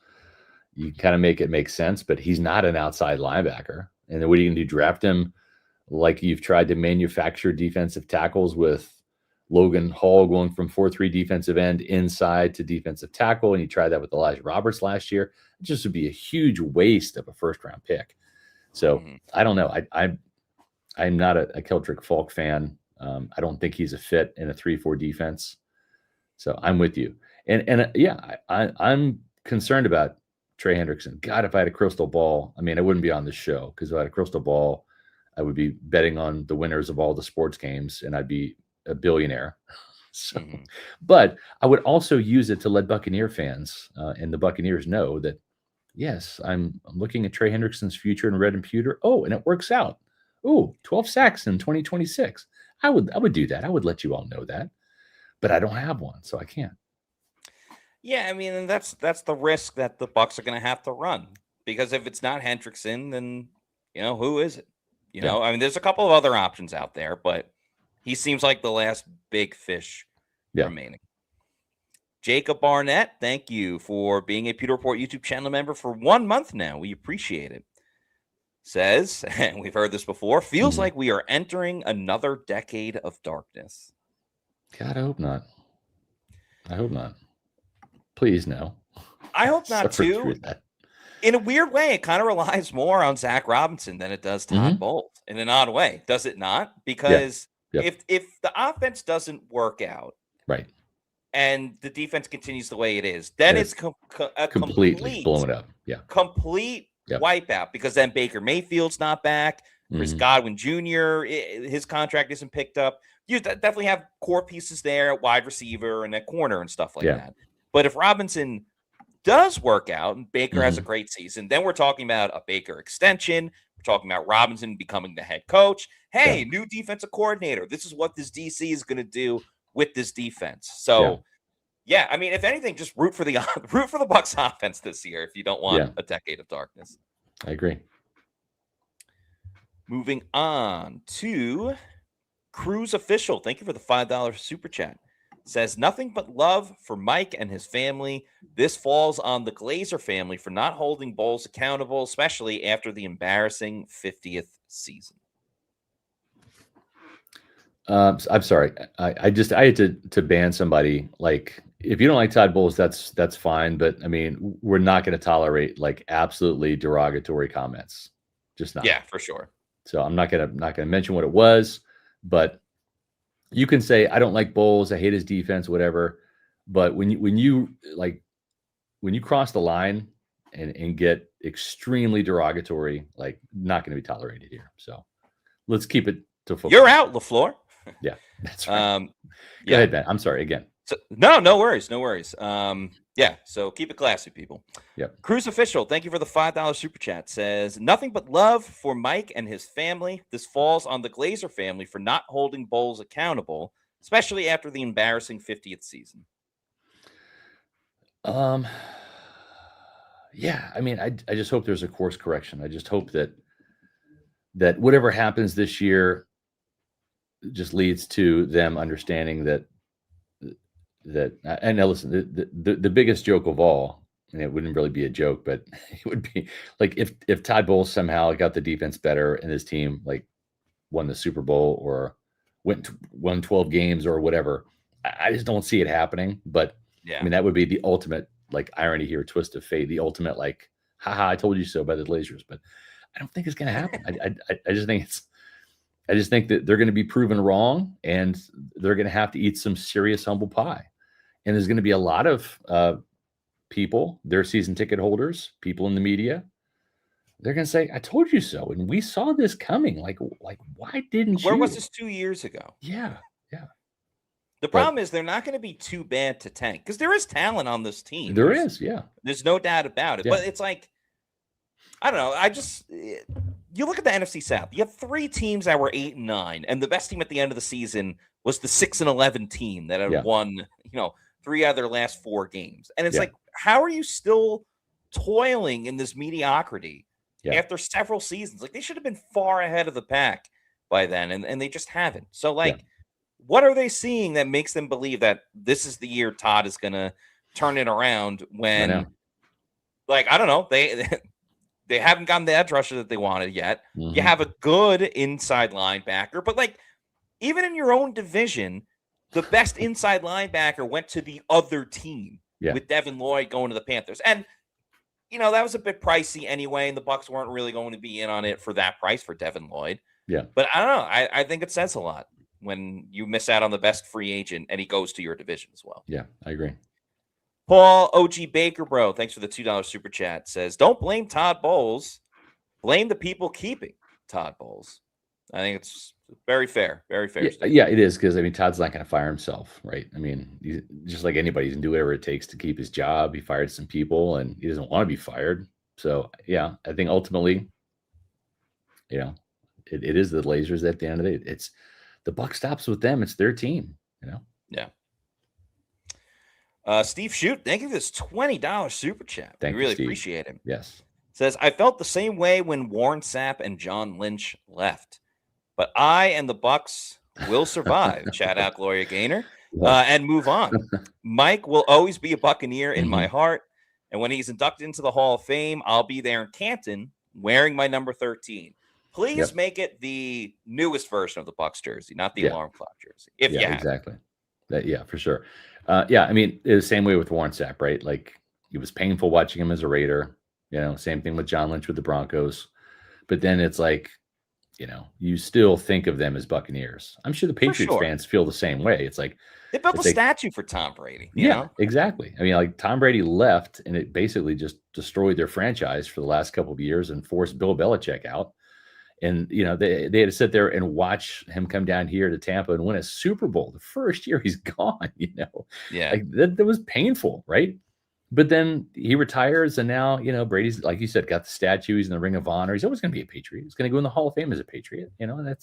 you kind of make it make sense, but he's not an outside linebacker. And then what are you going to do? Draft him like you've tried to manufacture defensive tackles with Logan Hall going from 4-3 defensive end inside to defensive tackle, and you tried that with Elijah Roberts last year. It just would be a huge waste of a first-round pick. So I don't know. I'm not a Keldrick Falk fan. I don't think he's a fit in a 3-4 defense. So I'm with you. And yeah, I'm concerned about Trey Hendrickson. God, if I had a crystal ball, I mean, I wouldn't be on this show, because if I had a crystal ball, I would be betting on the winners of all the sports games, and I'd be a billionaire. So, but I would also use it to let Buccaneer fans and the Buccaneers know that, yes, I'm looking at Trey Hendrickson's future in red and pewter. Oh, and it works out. Oh, 12 sacks in 2026. I would do that. I would let you all know that, but I don't have one, so I can't. Yeah, I mean, and that's the risk that the Bucs are going to have to run, because if it's not Hendrickson, then who is it? I mean, there's a couple of other options out there, but he seems like the last big fish remaining. Jacob Barnett, thank you for being a Pewter Report YouTube channel member for 1 month now. We appreciate it. Says, and we've heard this before, feels like we are entering another decade of darkness. God, I hope not. I hope not. Please, no. I hope not, too. In a weird way, it kind of relies more on Zach Robinson than it does Todd Bowles, in an odd way. Does it not? Because if the offense doesn't work out, right, and the defense continues the way it is, then it's completely blown up. Yeah. Complete wipeout, because then Baker Mayfield's not back. Chris Godwin Jr., his contract isn't picked up. You definitely have core pieces there at wide receiver and at corner and stuff like that. But if Robinson does work out and Baker has a great season, then we're talking about a Baker extension. We're talking about Robinson becoming the head coach. Hey, new defensive coordinator. This is what this DC is going to do with this defense. So, yeah, I mean, if anything, just root for the Bucs offense this year if you don't want a decade of darkness. I agree. Moving on to Cruise Official. Thank you for the $5 super chat. Says, nothing but love for Mike and his family. This falls on the Glazer family for not holding Bowles accountable, especially after the embarrassing 50th season. I'm sorry. I had to ban somebody. Like, if you don't like Todd Bowles, that's fine. But I mean, we're not going to tolerate like absolutely derogatory comments. Just not. Yeah, for sure. So I'm not gonna mention what it was, but you can say I don't like Bowles, I hate his defense, whatever. But when you cross the line and get extremely derogatory, like, not going to be tolerated here. So let's keep it to football. You're out, LaFleur. Yeah, that's right. Go ahead, Ben. I'm sorry again. So, no worries. Yeah, so keep it classy, people. Yep. Cruise Official, thank you for the $5 super chat. Says, nothing but love for Mike and his family. This falls on the Glazer family for not holding Bowles accountable, especially after the embarrassing 50th season. Yeah, I mean, I just hope there's a course correction. I just hope that whatever happens this year just leads to them understanding that and now listen, the biggest joke of all, and it wouldn't really be a joke, but it would be like if Todd Bowles somehow got the defense better and his team like won the Super Bowl or won 12 games or whatever. I just don't see it happening. But yeah, I mean, that would be the ultimate like irony here, twist of fate, the ultimate like, haha, I told you so by the Glazers. But I don't think it's going to happen. I just think that they're going to be proven wrong, and they're going to have to eat some serious humble pie. And there's going to be a lot of people, their season ticket holders, people in the media. They're going to say, I told you so. And we saw this coming. Like why didn't you? Where was this 2 years ago? Yeah. The problem is they're not going to be too bad to tank, because there is talent on this team. There's no doubt about it. Yeah. But it's like, I don't know. You look at the NFC South. You have 3 teams that were 8-9, and the best team at the end of the season was the 6-11 team that had won, 3 out of their last 4 games. And it's like, how are you still toiling in this mediocrity after several seasons. Like, they should have been far ahead of the pack by then, and they just haven't. So, like, what are they seeing that makes them believe that this is the year Todd is going to turn it around when, like, I don't know, they haven't gotten the edge rusher that they wanted yet. You have a good inside linebacker, but, like, even in your own division, the best inside linebacker went to the other team with Devin Lloyd going to the Panthers. And, you know, that was a bit pricey anyway, and the Bucs weren't really going to be in on it for that price for Devin Lloyd. Yeah. But I don't know. I think it says a lot when you miss out on the best free agent and he goes to your division as well. Yeah, I agree. Paul OG Baker, bro, thanks for the $2 super chat, says, don't blame Todd Bowles. Blame the people keeping Todd Bowles. I think it's very fair. Very fair. Yeah, it is, because, I mean, Todd's not going to fire himself, right? I mean, just like anybody, he can do whatever it takes to keep his job. He fired some people, and he doesn't want to be fired. So, yeah, I think ultimately, you know, it is the Blazers at the end of the day. It's the buck stops with them. It's their team, you know? Yeah. Steve Shute, thank you for this $20 super chat. We really appreciate him. Yes. Says, I felt the same way when Warren Sapp and John Lynch left, but I and the Bucs will survive. Shout out Gloria Gaynor, and move on. Mike will always be a Buccaneer in my heart, and when he's inducted into the Hall of Fame, I'll be there in Canton wearing my number 13. Please make it the newest version of the Bucs jersey, not the alarm clock jersey. If you have exactly. That, for sure. I mean, it was the same way with Warren Sapp, right? Like, it was painful watching him as a Raider. You know, same thing with John Lynch with the Broncos. But then it's like, you know, you still think of them as Buccaneers. I'm sure the Patriots fans feel the same way. It's like they built a statue for Tom Brady. You know? Exactly. I mean, like, Tom Brady left, and it basically just destroyed their franchise for the last couple of years and forced Bill Belichick out. And, you know, they had to sit there and watch him come down here to Tampa and win a Super Bowl. The first year he's gone, you know. Yeah. Like, that was painful, right? But then he retires, and now, you know, Brady's, like you said, got the statue. He's in the Ring of Honor. He's always going to be a Patriot. He's going to go in the Hall of Fame as a Patriot, you know, and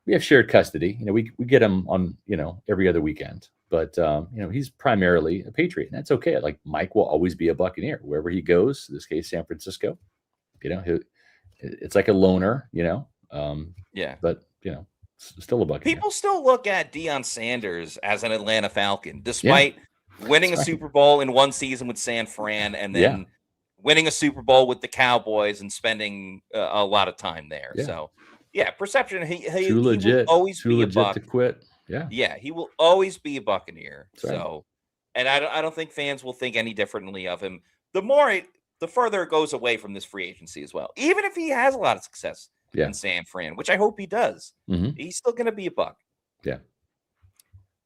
we have shared custody. You know, we get him on, you know, every other weekend. But, you know, he's primarily a Patriot, and that's okay. Like, Mike will always be a Buccaneer. Wherever he goes, in this case, San Francisco, you know, it's like a loner, you know. But, you know, still a Buccaneer. People still look at Deion Sanders as an Atlanta Falcon, despite winning a Super Bowl in one season with San Fran, and then winning a Super Bowl with the Cowboys and spending a lot of time there. So, perception. He will always be a Buck. To quit. He will always be a Buccaneer. So, and I don't think fans will think any differently of him. The further it goes away from this free agency as well. Even if he has a lot of success in San Fran, which I hope he does, he's still going to be a Buck. Yeah.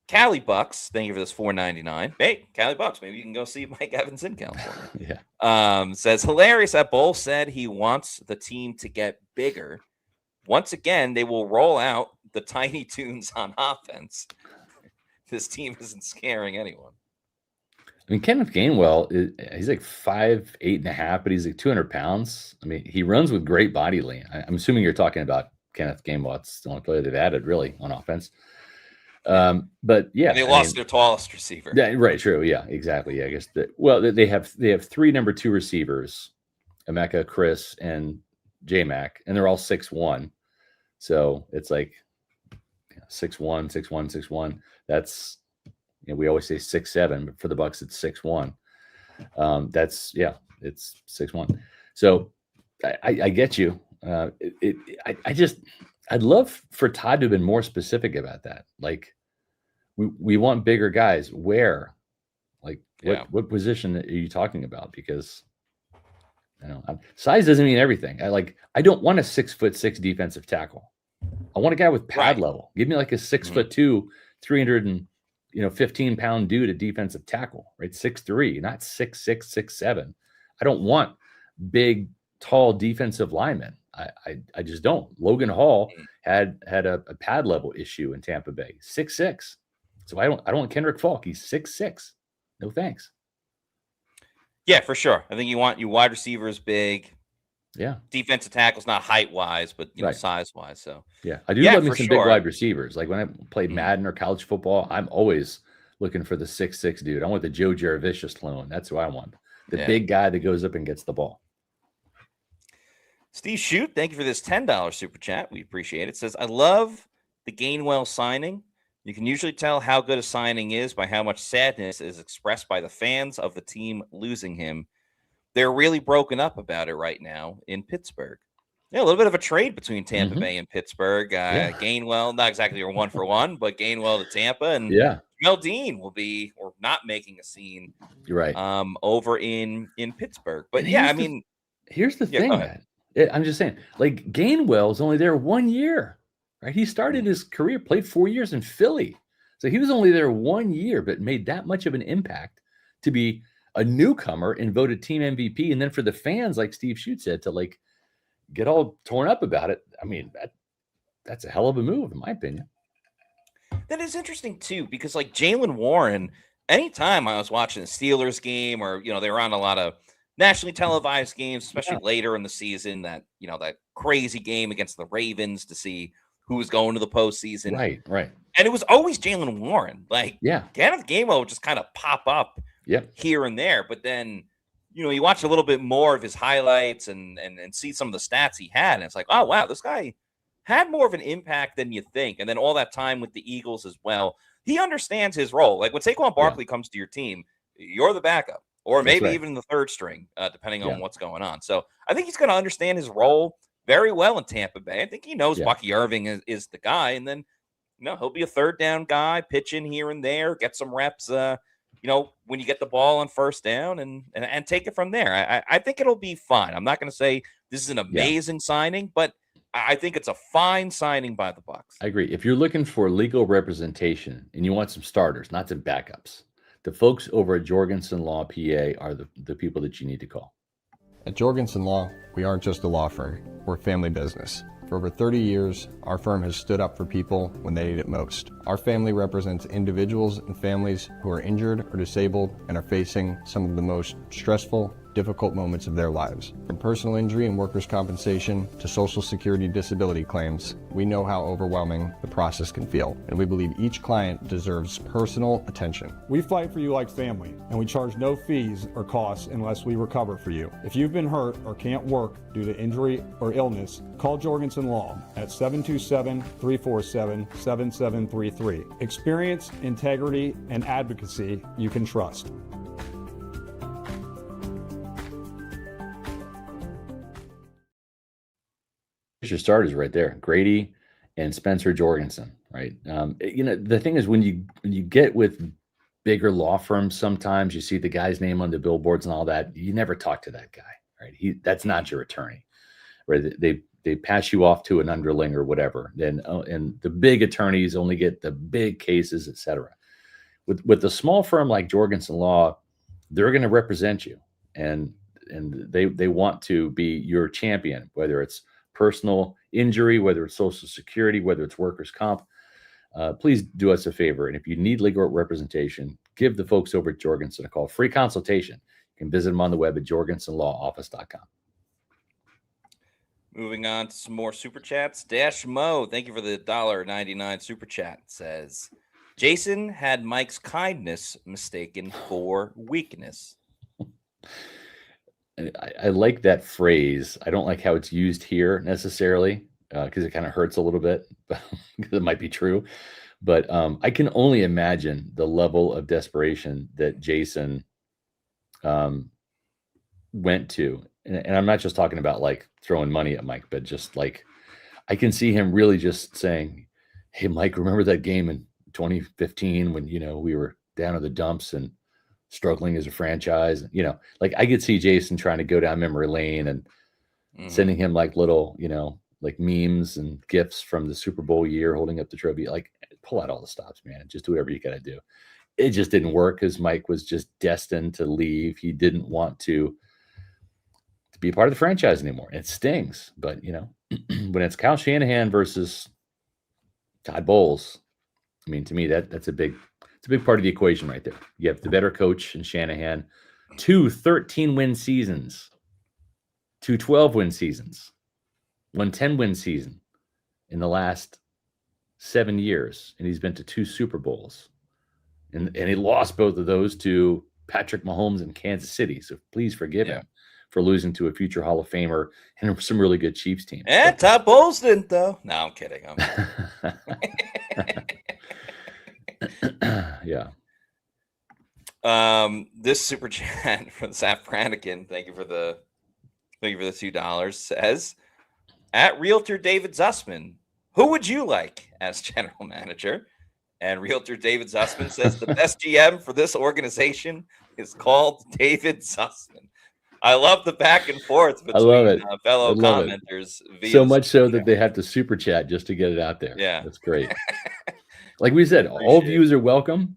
Cali Bucks, thank you for this $4.99. Hey, Cali Bucks, maybe you can go see Mike Evans in California. Says, hilarious that Bull said he wants the team to get bigger. Once again, they will roll out the Tiny Toons on offense. This team isn't scaring anyone. I mean, Kenneth Gainwell, he's like 5'8.5", but he's like 200 pounds. I mean, he runs with great body lean. I'm assuming you're talking about Kenneth Gainwell. It's the only player they've added really on offense. But yeah, and they lost their tallest receiver. Yeah, right. True. Yeah, exactly. Yeah, I guess they have three number 2 receivers, Emeka, Chris, and J-Mac, and they're all 6'1". So it's like 6'1", 6'1", 6'1". That's, you know, we always say 6'7", but for the Bucs it's 6'1". It's 6'1". So I get you. I'd love for Todd to have been more specific about that. Like, we want bigger guys. Where? Like, what position are you talking about? Because, you know, size doesn't mean everything. I don't want a 6'6" defensive tackle. I want a guy with pad level. Give me like a 6'2", 315-pound dude at defensive tackle, right? 6'3", not 6'6", 6'7". I don't want big, tall defensive linemen. I just don't. Logan Hall had a pad level issue in Tampa Bay, 6'6". So I don't want Kendrick Falk. He's 6'6". No thanks. Yeah, for sure. I think you want your wide receivers big. Yeah. Defensive tackles, not height wise, but size wise. So I do love me some big wide receivers. Like when I played Madden or college football, I'm always looking for the 6'6" dude. I want the Joe Jaravicious clone. That's who I want. the big guy that goes up and gets the ball. Steve Shoot, thank you for this $10 super chat. We appreciate it. Says, I love the Gainwell signing. You can usually tell how good a signing is by how much sadness is expressed by the fans of the team losing him. They're really broken up about it right now in Pittsburgh. Yeah, a little bit of a trade between Tampa Bay and Pittsburgh. Gainwell, not exactly a 1-for-1, but Gainwell to Tampa, and Mel Dean will be or not making a scene. You're right. Over in Pittsburgh. But I mean, here's the thing, man. I'm just saying, like, Gainwell is only there 1 year, right? He started his career, played 4 years in Philly. So he was only there 1 year, but made that much of an impact to be a newcomer and voted team MVP. And then for the fans, like Steve Shoot said, to like get all torn up about it. I mean, that's a hell of a move, in my opinion. That is interesting too, because like Jaylen Warren, anytime I was watching the Steelers game, or they were on a lot of nationally televised games, especially later in the season, that that crazy game against the Ravens to see who was going to the postseason. Right. And it was always Jaylen Warren. Like, Kenneth Gainwell would just kind of pop up here and there. But then, you watch a little bit more of his highlights and see some of the stats he had. And it's like, oh, wow, this guy had more of an impact than you think. And then all that time with the Eagles as well. He understands his role. Like when Saquon Barkley comes to your team, you're the backup. Or maybe even the third string, depending on what's going on. So I think he's going to understand his role very well in Tampa Bay. I think he knows Bucky Irving is the guy. And then, he'll be a third down guy, pitch in here and there, get some reps, when you get the ball on first down and take it from there. I think it'll be fine. I'm not going to say this is an amazing signing, but I think it's a fine signing by the Bucs. I agree. If you're looking for legal representation and you want some starters, not some backups, the folks over at Jorgensen Law P.A. are the people that you need to call. At Jorgensen Law, we aren't just a law firm. We're a family business. For over 30 years, our firm has stood up for people when they need it most. Our family represents individuals and families who are injured or disabled and are facing some of the most stressful, difficult moments of their lives. From personal injury and workers' compensation to Social Security disability claims, we know how overwhelming the process can feel, and we believe each client deserves personal attention. We fight for you like family, and we charge no fees or costs unless we recover for you. If you've been hurt or can't work due to injury or illness, call Jorgensen Law at 727-347-7733. Experience, integrity, and advocacy you can trust. Here's your starters right there, Grady and Spencer Jorgensen, right? The thing is, when you get with bigger law firms, sometimes you see the guy's name on the billboards and all that. You never talk to that guy, right? That's not your attorney, right? They pass you off to an underling or whatever. Then and the big attorneys only get the big cases, etc. With a small firm like Jorgensen Law, they're going to represent you, and they want to be your champion, whether it's personal injury, whether it's Social Security, whether it's workers' comp. Please do us a favor. And if you need legal representation, give the folks over at Jorgensen a call. Free consultation. You can visit them on the web at jorgensenlawoffice.com. Moving on to some more super chats. Dash Mo, thank you for the $1.99 super chat. Says, Jason had Mike's kindness mistaken for weakness. I like that phrase. I don't like how it's used here necessarily because it kind of hurts a little bit, because it might be true. But I can only imagine the level of desperation that Jason went to. And I'm not just talking about like throwing money at Mike, but just like I can see him really just saying, hey, Mike, remember that game in 2015 when, we were down in the dumps and struggling as a franchise, like I could see Jason trying to go down memory lane and sending him like little, like memes and gifts from the Super Bowl year, holding up the trophy, like pull out all the stops, man, and just do whatever you got to do. It just didn't work because Mike was just destined to leave. He didn't want to be a part of the franchise anymore. It stings, but when it's Kyle Shanahan versus Todd Bowles, I mean, to me, that's a big part of the equation right there. You have the better coach in Shanahan, 2 13-win seasons, 2 12-win seasons, 1 10-win season in the last 7 years, and he's been to 2 Super Bowls, and he lost both of those to Patrick Mahomes in Kansas City. So please forgive him for losing to a future Hall of Famer and some really good Chiefs teams. And Todd Bowles didn't, though. No, I'm kidding. Yeah. This super chat from Zap Brannigan, thank you for the $2, says, at Realtor David Zussman, who would you like as general manager? And Realtor David Zussman says the best GM for this organization is called David Zussman. I love the back and forth between fellow commenters. So much so that they have to super chat just to get it out there. Yeah. That's great. Like we said, all views are welcome.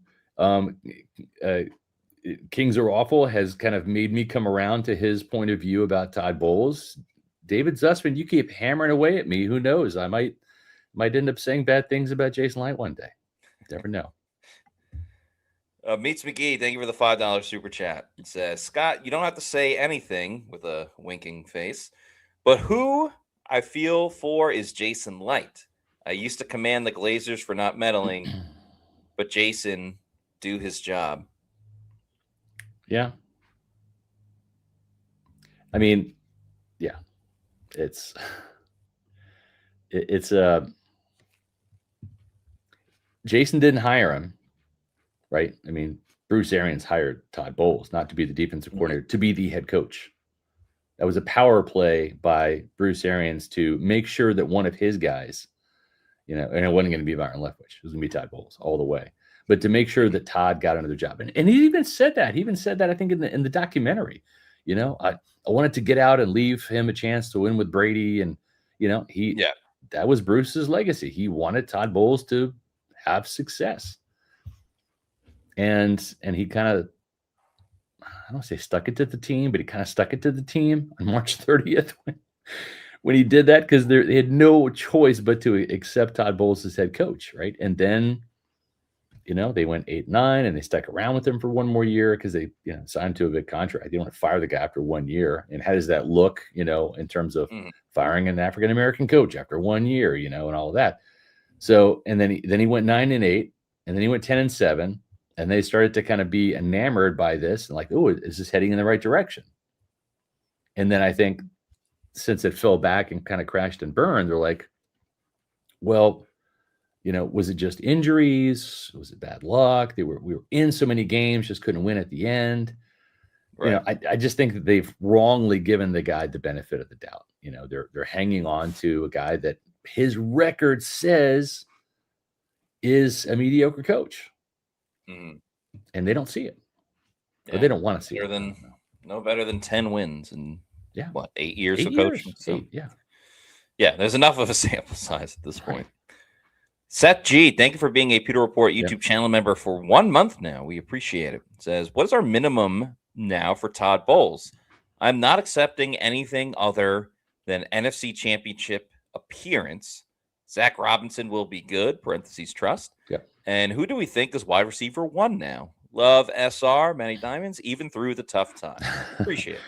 Kings Are Awful has kind of made me come around to his point of view about Todd Bowles. David Zussman, you keep hammering away at me. Who knows? I might end up saying bad things about Jason Light one day. Never know. Meets McGee, thank you for the $5 super chat. It says, Scott, you don't have to say anything with a winking face, but who I feel for is Jason Light. I used to command the Glazers for not meddling, but Jason do his job. Yeah. I mean, yeah. It's Jason didn't hire him, right? I mean, Bruce Arians hired Todd Bowles not to be the defensive coordinator, to be the head coach. That was a power play by Bruce Arians to make sure that one of his guys, and it wasn't going to be Byron Leftwich. It was going to be Todd Bowles all the way. But to make sure that Todd got another job. And he even said that. He even said that, I think, in the documentary. I wanted to get out and leave him a chance to win with Brady. And, that was Bruce's legacy. He wanted Todd Bowles to have success. And he kind of, I don't say stuck it to the team, but he kind of stuck it to the team on March 30th when he did that, because they had no choice but to accept Todd Bowles as head coach, right? And then, they went 8-9 and they stuck around with him for one more year because they, signed to a big contract. They don't want to fire the guy after 1 year. And how does that look, in terms of firing an African-American coach after 1 year, and all of that. So, and then he went 9-8, and then he went 10-7, and they started to kind of be enamored by this and like, oh, is this heading in the right direction? And then I think since it fell back and kind of crashed and burned, they're like, well, was it just injuries? Was it bad luck? We were in so many games, just couldn't win at the end. Right. I just think that they've wrongly given the guy the benefit of the doubt. They're hanging on to a guy that his record says is a mediocre coach. Mm-hmm. And they don't see it. Or they don't want to see it. No better than 10 wins in 8 years 8 of years? coaching. So, yeah, there's enough of a sample size at this point. Seth G, thank you for being a Pewter Report YouTube channel member for 1 month now. We appreciate it. It says, what is our minimum now for Todd Bowles? I'm not accepting anything other than NFC Championship appearance. Zach Robinson will be good, parentheses trust. Yep. And who do we think is wide receiver 1 now? Love SR, many diamonds, even through the tough time. Appreciate it.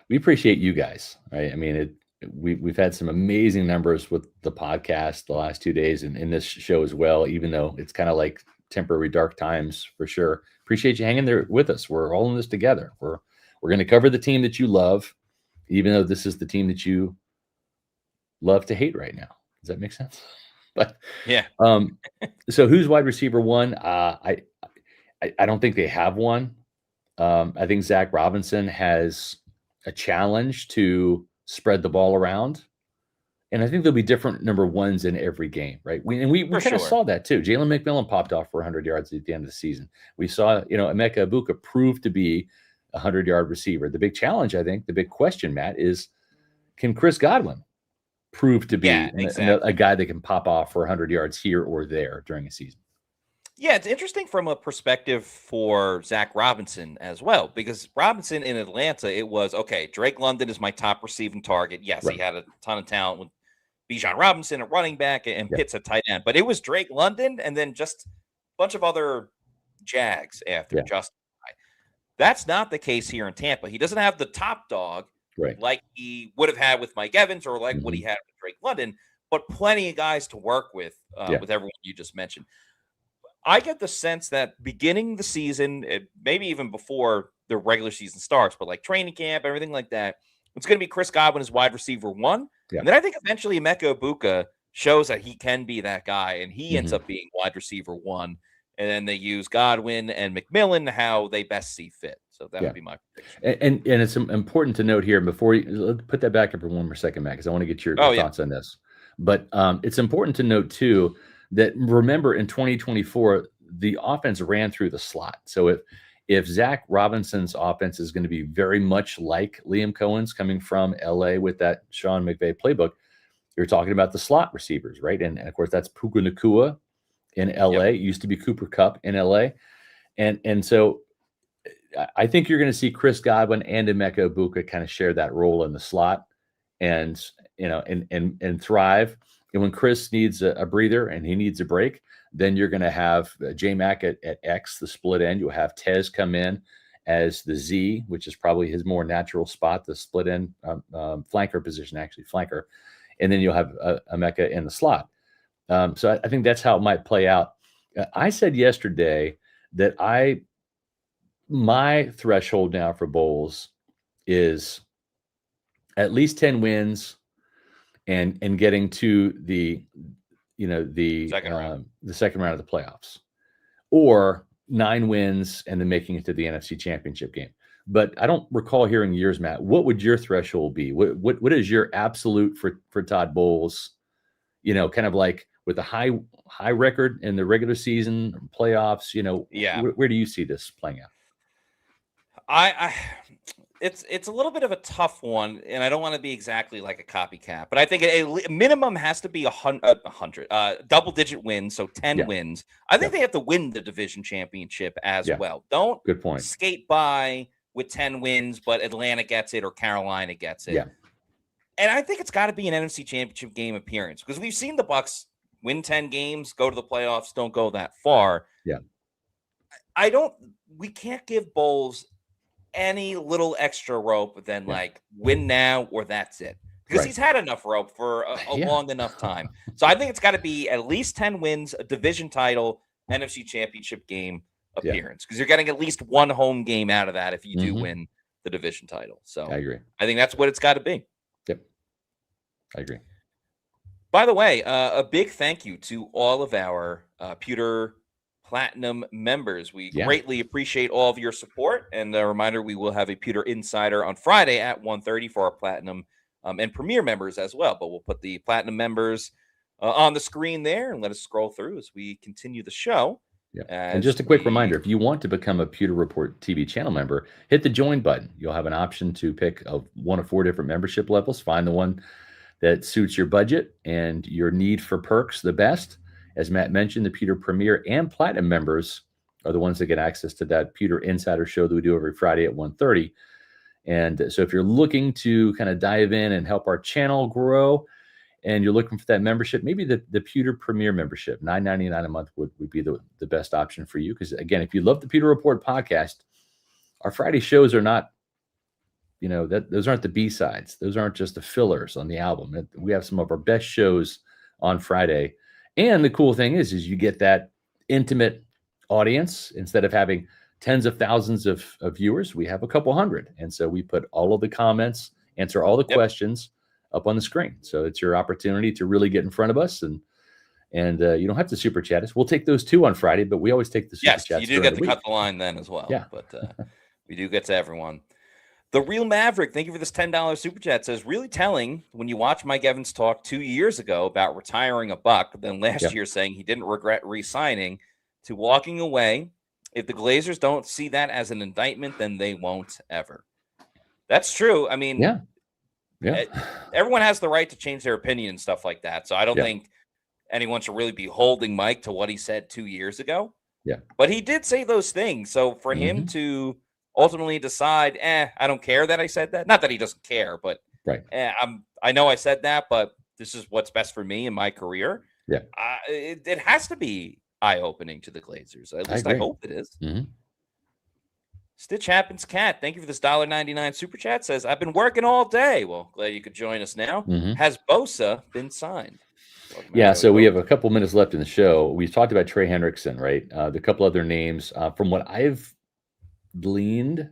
We appreciate you guys, right? I mean, we've had some amazing numbers with the podcast the last 2 days and in this show as well, even though it's kind of like temporary dark times for sure. Appreciate you hanging there with us. We're all in this together. We're going to cover the team that you love, even though this is the team that you love to hate right now. Does that make sense? But yeah. So who's wide receiver 1? I don't think they have one. I think Zach Robinson has a challenge to spread the ball around. And I think there'll be different number 1s in every game, right? We kind of saw that too. Jalen McMillan popped off for 100 yards at the end of the season. We saw, Emeka Egbuka proved to be a 100-yard receiver. The big challenge, I think, the big question, Matt, is can Chris Godwin prove to be a guy that can pop off for 100 yards here or there during a season? Yeah, it's interesting from a perspective for Zach Robinson as well, because Robinson in Atlanta, it was, okay, Drake London is my top receiving target. Yes, right. He had a ton of talent with Bijan Robinson at running back and Pitts at tight end, but it was Drake London and then just a bunch of other Jags after Justin. That's not the case here in Tampa. He doesn't have the top dog like he would have had with Mike Evans or like what he had with Drake London, but plenty of guys to work with everyone you just mentioned. I get the sense that beginning the season, maybe even before the regular season starts, but like training camp, everything like that, it's going to be Chris Godwin as wide receiver 1. Yeah. And then I think eventually Emeka Egbuka shows that he can be that guy, and he ends up being wide receiver 1. And then they use Godwin and McMillan how they best see fit. So that would be my prediction. And it's important to note here, before you let's put that back up for one more second, Matt, because I want to get your thoughts on this. But it's important to note, too, that remember in 2024, the offense ran through the slot. So if Zach Robinson's offense is going to be very much like Liam Cohen's coming from LA with that Sean McVay playbook, you're talking about the slot receivers, right? And of course, that's Puka Nacua in LA. It used to be Cooper Kupp in LA. And so I think you're going to see Chris Godwin and Emeka Egbuka kind of share that role in the slot and, you know, and thrive. And when Chris needs a breather and he needs a break, then you're going to have J-Mac at X, the split end. You'll have Tez come in as the Z, which is probably his more natural spot, the split end flanker position, actually flanker. And then you'll have Emeka in the slot. So I think that's how it might play out. I said yesterday that my threshold now for bowls is at least 10 wins and getting to the second round of the playoffs, or 9 wins and then making it to the NFC Championship game. But I don't recall hearing yours, Matt. What would your threshold be? What is your absolute for Todd Bowles? You know, kind of like with a high record in the regular season, playoffs. You know, where do you see this playing out? It's a little bit of a tough one, and I don't want to be exactly like a copycat, but I think a minimum has to be 100 double-digit wins, so 10 wins. I think they have to win the division championship as well. Don't Good point. Skate by with 10 wins, but Atlanta gets it or Carolina gets it. Yeah. And I think it's got to be an NFC Championship game appearance, because we've seen the Bucs win 10 games, go to the playoffs, don't go that far. Yeah. We can't give Bowles any little extra rope than like win now or that's it, because he's had enough rope for a long enough time. So I think it's got to be at least 10 wins, a division title, NFC Championship game appearance, because you're getting at least one home game out of that if you do win the division title. So I agree. I think that's what it's got to be. Yep, I agree. By the way, a big thank you to all of our Pewter Platinum members. We greatly appreciate all of your support. And a reminder, we will have a Pewter Insider on Friday at 1:30 for our Platinum and Premier members as well. But we'll put the Platinum members on the screen there and let us scroll through as we continue the show. Yeah. And just a quick reminder, if you want to become a Pewter Report TV channel member, hit the join button. You'll have an option to pick one of 4 different membership levels. Find the one that suits your budget and your need for perks the best. As Matt mentioned, the Pewter Premier and Platinum members are the ones that get access to that Pewter Insider show that we do every Friday at 1:30. And so if you're looking to kind of dive in and help our channel grow, and you're looking for that membership, maybe the Pewter Premier membership, $9.99 a month would be the best option for you. Because again, if you love the Pewter Report podcast, our Friday shows are not, those aren't the B-sides. Those aren't just the fillers on the album. We have some of our best shows on Friday. And the cool thing is you get that intimate audience. Instead of having tens of thousands of viewers, we have a couple hundred. And so we put all of the comments, answer all the questions up on the screen. So it's your opportunity to really get in front of us. And you don't have to super chat us. We'll take those too on Friday, but we always take the super chats. Yes, you do get to cut the line then as well. Yeah. But we do get to everyone. The Real Maverick, thank you for this $10 super chat, says, really telling when you watch Mike Evans talk 2 years ago about retiring a Buck, then last year saying he didn't regret re-signing, to walking away. If the Glazers don't see that as an indictment, then they won't ever. That's true. I mean, everyone has the right to change their opinion and stuff like that. So I don't think anyone should really be holding Mike to what he said 2 years ago. Yeah. But he did say those things. So for him to ultimately decide, I don't care that I said that. Not that he doesn't care, but I know I said that, but this is what's best for me in my career. Yeah. It has to be eye-opening to the Glazers. At least I hope it is. Stitch Happens Cat, thank you for this $1.99 super chat. Says, I've been working all day. Well, glad you could join us now. Has Bosa been signed? So we have a couple minutes left in the show. We talked about Trey Hendrickson, right? The couple other names. From what I've gleaned,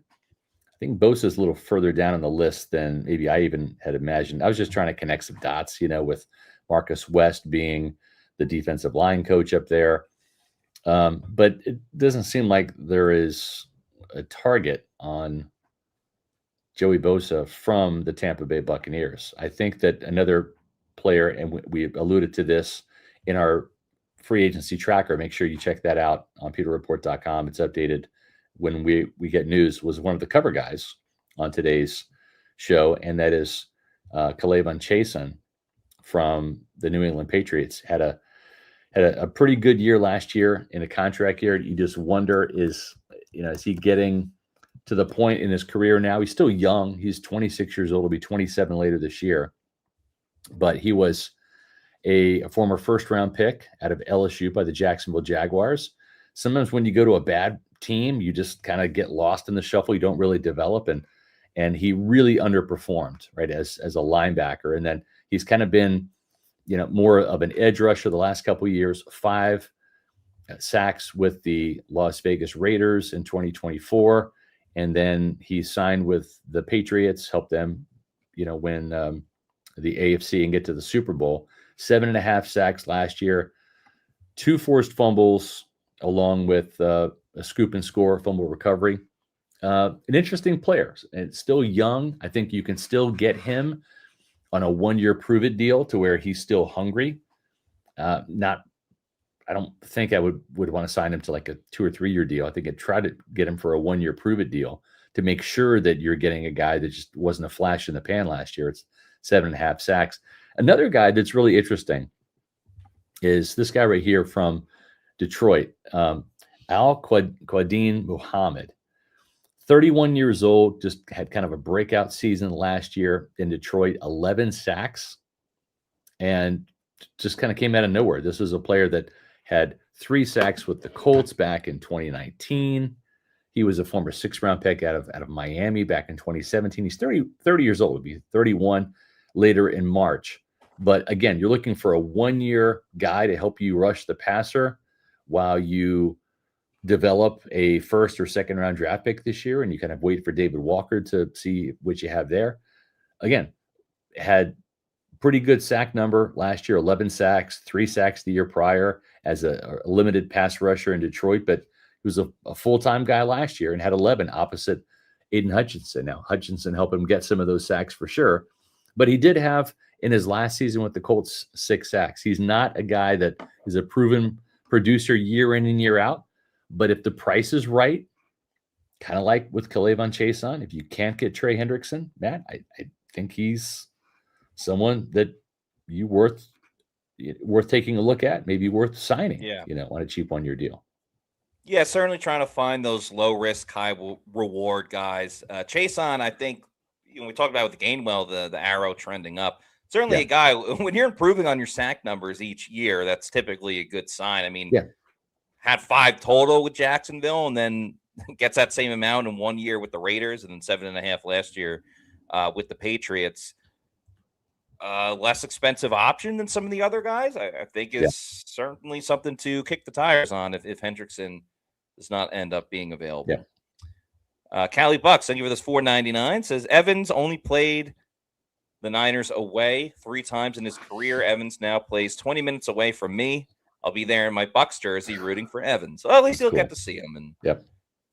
think Bosa's a little further down on the list than maybe I even had imagined. I was just trying to connect some dots, with Marcus West being the defensive line coach up there. But it doesn't seem like there is a target on Joey Bosa from the Tampa Bay Buccaneers. I think that another player, and we alluded to this in our free agency tracker, make sure you check that out on pewterreport.com. It's updated when we get news, was one of the cover guys on today's show, and that is K'Lavon Chaisson from the New England Patriots. Had a pretty good year last year in a contract year. You just wonder, is he getting to the point in his career now? He's still young. He's 26 years old. He'll be 27 later this year. But he was a former first-round pick out of LSU by the Jacksonville Jaguars. Sometimes when you go to a bad team, you just kind of get lost in the shuffle. You don't really develop, and he really underperformed, right, as a linebacker. And then he's kind of been, more of an edge rusher the last couple of years. 5 sacks with the Las Vegas Raiders in 2024, and then he signed with the Patriots, helped them, win the AFC and get to the Super Bowl. 7.5 sacks last year, 2 forced fumbles, along with a scoop and score fumble recovery. An interesting player, and still young. I think you can still get him on a 1-year prove-it deal to where he's still hungry. I don't think I would want to sign him to like a 2 or 3 year deal. I think I'd try to get him for a 1-year prove-it deal to make sure that you're getting a guy that just wasn't a flash in the pan last year. It's 7.5 sacks. Another guy that's really interesting is this guy right here from Detroit, Al-Quadin Muhammad. 31 years old, just had kind of a breakout season last year in Detroit, 11 sacks, and just kind of came out of nowhere. This was a player that had 3 sacks with the Colts back in 2019. He was a former 6th-round pick out of Miami back in 2017. He's 30 years old, would be 31 later in March. But again, you're looking for a 1-year guy to help you rush the passer while you develop a 1st or 2nd round draft pick this year, and you kind of wait for David Walker to see what you have there. Again, had pretty good sack number last year, 11 sacks, 3 sacks the year prior as a limited pass rusher in Detroit, but he was a full-time guy last year and had 11 opposite Aiden Hutchinson. Now, Hutchinson helped him get some of those sacks for sure, but he did have in his last season with the Colts 6 sacks. He's not a guy that is a proven producer year in and year out, but if the price is right, kind of like with K'Lavon Chaisson, if you can't get Trey Hendrickson, Matt, I think he's someone that you worth taking a look at, maybe worth signing, on a cheap 1-year deal. Yeah, certainly trying to find those low-risk, high-reward guys. Chaisson, I think, we talked about with Gainwell, the arrow trending up. Certainly a guy, when you're improving on your sack numbers each year, that's typically a good sign. I mean, had 5 total with Jacksonville and then gets that same amount in 1 year with the Raiders and then 7.5 last year with the Patriots. Less expensive option than some of the other guys, I think is certainly something to kick the tires on if Hendrickson does not end up being available. Cali Bucks, thank you for this $4.99. Says Evans only played the Niners away 3 times in his career. Evans now plays 20 minutes away from me. I'll be there in my Bucs jersey rooting for Evans. Well, at least you'll get to see him and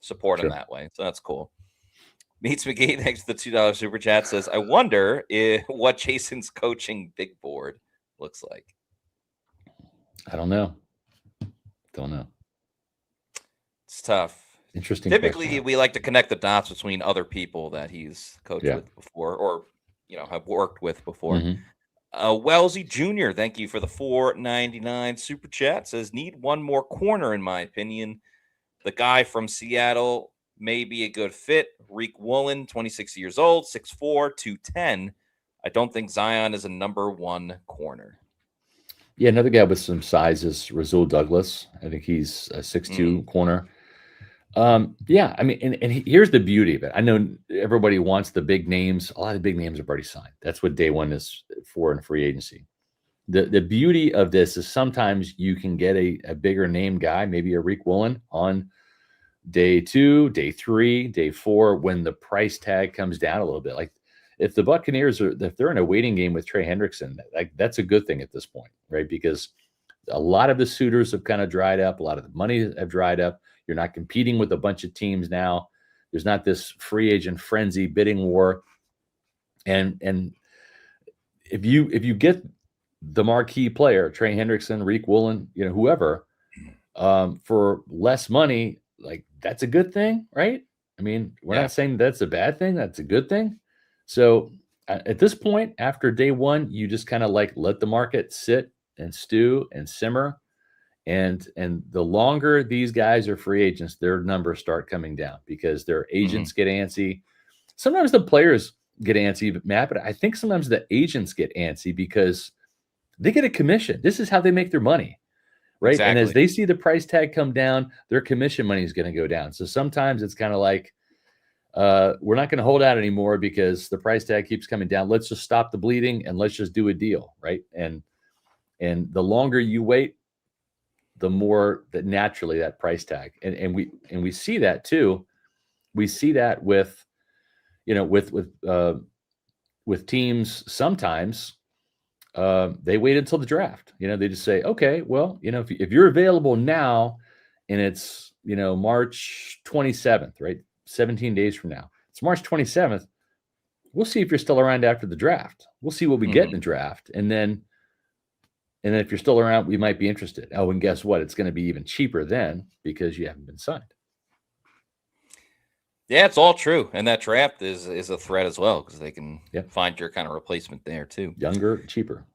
support him that way. So that's cool. Meets McGee, thanks for the $2 super chat, says, I wonder what Jason's coaching big board looks like. I don't know. It's tough. Interesting. Typically, question. we like to connect the dots between other people that he's coached with before or, have worked with before. Wellesley Jr., thank you for the $4.99 super chat, says, need one more corner, in my opinion. The guy from Seattle may be a good fit. Reek Woolen, 26 years old, 6'4", 210. I don't think Zion is a number 1 corner. Yeah, another guy with some size is Rasul Douglas. I think he's a 6'2" corner. Yeah, I mean, and here's the beauty of it. I know everybody wants the big names. A lot of the big names are already signed. That's what day one is for in free agency. The beauty of this is sometimes you can get a bigger name guy, maybe a Reek Woolen on day 2, day 3, day 4, when the price tag comes down a little bit. Like if the Buccaneers if they're in a waiting game with Trey Hendrickson, like that's a good thing at this point, right? Because a lot of the suitors have kind of dried up. A lot of the money have dried up. You're not competing with a bunch of teams now. There's not this free agent frenzy bidding war. And if you get the marquee player, Trey Hendrickson, Reek Woolen, whoever, for less money, like that's a good thing, right? I mean, we're not saying that's a bad thing. That's a good thing. So at this point, after day 1, you just kind of like let the market sit and stew and simmer. And the longer these guys are free agents, their numbers start coming down because their agents get antsy. Sometimes the players get antsy, Matt, but I think sometimes the agents get antsy because they get a commission. This is how they make their money, right? Exactly. And as they see the price tag come down, their commission money is going to go down. So sometimes it's kind of like, we're not going to hold out anymore because the price tag keeps coming down. Let's just stop the bleeding and let's just do a deal, right? And the longer you wait, the more that naturally that price tag, and we see that too. We see that with teams sometimes. They wait until the draft. They just say, okay, well, if you're available now, and it's March 27th, right? 17 days from now, it's March 27th. We'll see if you're still around after the draft. We'll see what we get in the draft, and then if you're still around, we might be interested. Oh, and guess what? It's going to be even cheaper then because you haven't been signed. Yeah, it's all true. And that draft is a threat as well because they can find your kind of replacement there too. Younger, cheaper.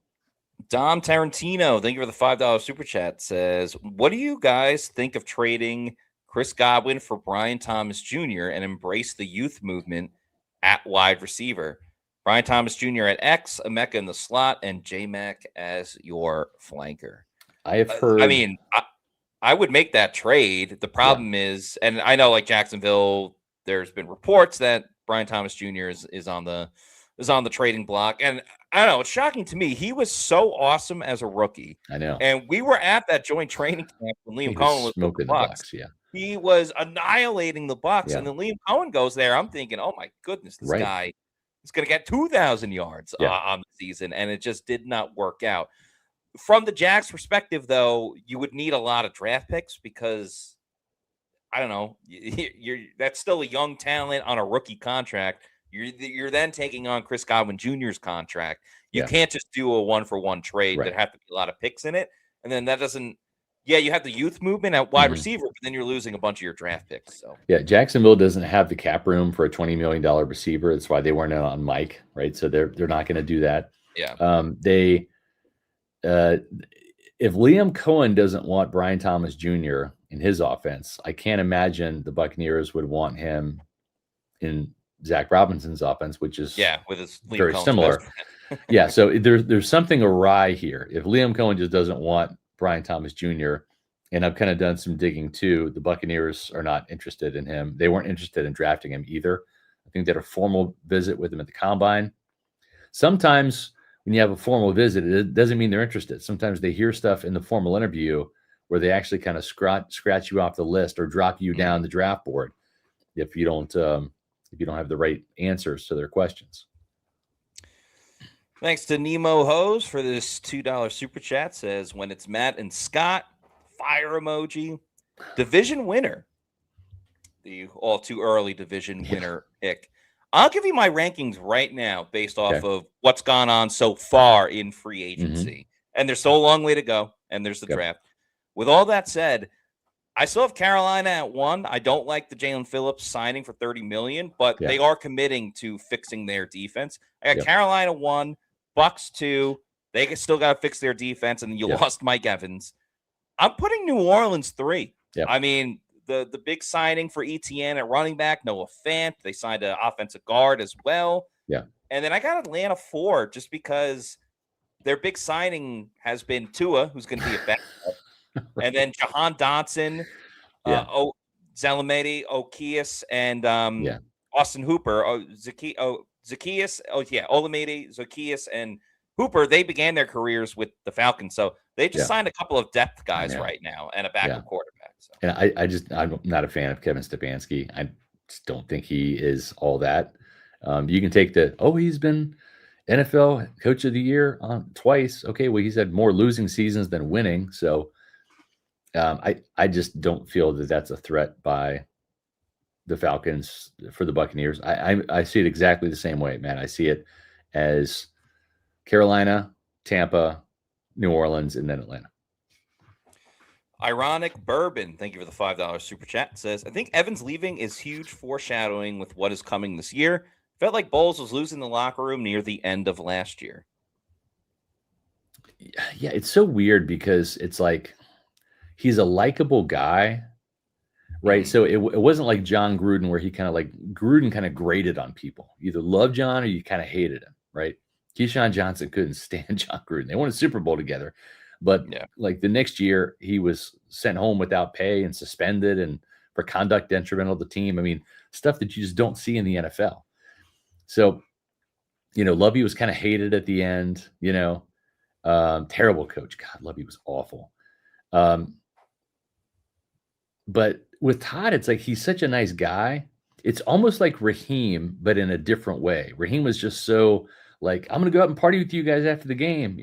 Dom Tarantino, thank you for the $5 super chat, says, what do you guys think of trading Chris Godwin for Brian Thomas Jr. and embrace the youth movement at wide receiver? Brian Thomas Jr. at X, Emeka in the slot, and J-Mac as your flanker. I have heard. I mean, I would make that trade. The problem is, and I know like Jacksonville, there's been reports that Brian Thomas Jr. is on the trading block, and I don't know. It's shocking to me. He was so awesome as a rookie. I know. And we were at that joint training camp when Liam Cohen was smoking the Bucs. Yeah, he was annihilating the Bucs, and then Liam Cohen goes there. I'm thinking, oh my goodness, this guy. He's going to get 2,000 yards on the season, and it just did not work out. From the Jags' perspective, though, you would need a lot of draft picks because, I don't know, that's still a young talent on a rookie contract. You're then taking on Chris Godwin Jr.'s contract. You can't just do a one-for-one trade. There have to be a lot of picks in it, and then that doesn't – yeah, you have the youth movement at wide receiver, but then you're losing a bunch of your draft picks. So yeah, Jacksonville doesn't have the cap room for a $20 million receiver. That's why they weren't on Mike, right? So they're not going to do that. Yeah. If Liam Cohen doesn't want Brian Thomas Jr. in his offense, I can't imagine the Buccaneers would want him in Zach Robinson's offense, which is with his Liam very Cohen's similar. So there's something awry here. If Liam Cohen just doesn't want Brian Thomas Jr., and I've kind of done some digging too, the Buccaneers are not interested in him. They weren't interested in drafting him either. I think they had a formal visit with him at the combine. Sometimes when you have a formal visit, it doesn't mean they're interested. Sometimes they hear stuff in the formal interview where they actually kind of scratch you off the list or drop you down the draft board if you don't have the right answers to their questions. Thanks to Nemo Hose for this $2 super chat. Says, when it's Matt and Scott, fire emoji. Division winner. The all too early division winner pick. I'll give you my rankings right now based off of what's gone on so far in free agency. And there's still a long way to go. And there's the draft. With all that said, I still have Carolina at 1. I don't like the Jalen Phillips signing for $30 million, but they are committing to fixing their defense. I got Carolina 1. Bucs 2, they still got to fix their defense, and you lost Mike Evans. I'm putting New Orleans 3. I mean, the big signing for ETN at running back, Noah Fant. They signed an offensive guard as well. And then I got Atlanta 4 just because their big signing has been Tua, who's going to be a backup, and then Jahan Dotson, Zalamedi, Okias, and Austin Hooper, Zacchaeus, Olamide, Zacchaeus, and Hooper, they began their careers with the Falcons. So they just signed a couple of depth guys right now and a backup quarterback. And I'm not a fan of Kevin Stefanski. I just don't think he is all that. You can take he's been NFL Coach of the Year twice. Okay, well, he's had more losing seasons than winning. So I just don't feel that that's a threat by the Falcons for the Buccaneers. I see it exactly the same way, man. I see it as Carolina, Tampa, New Orleans, and then Atlanta. Ironic Bourbon, thank you for the $5 super chat, says, I think Evans leaving is huge foreshadowing with what is coming this year. Felt like Bowles was losing the locker room near the end of last year. Yeah, it's so weird because it's like he's a likable guy, right? Mhm. So it wasn't like John Gruden where Gruden kind of graded on people. You either loved John or you kind of hated him, right? Keyshawn Johnson couldn't stand John Gruden. They won a Super Bowl together. But like the next year, he was sent home without pay and suspended and for conduct detrimental to the team. I mean, stuff that you just don't see in the NFL. So, Lovey was kind of hated at the end, terrible coach. God, Lovey was awful. But with Todd, it's like he's such a nice guy. It's almost like Raheem, but in a different way. Raheem was just so like, I'm going to go out and party with you guys after the game,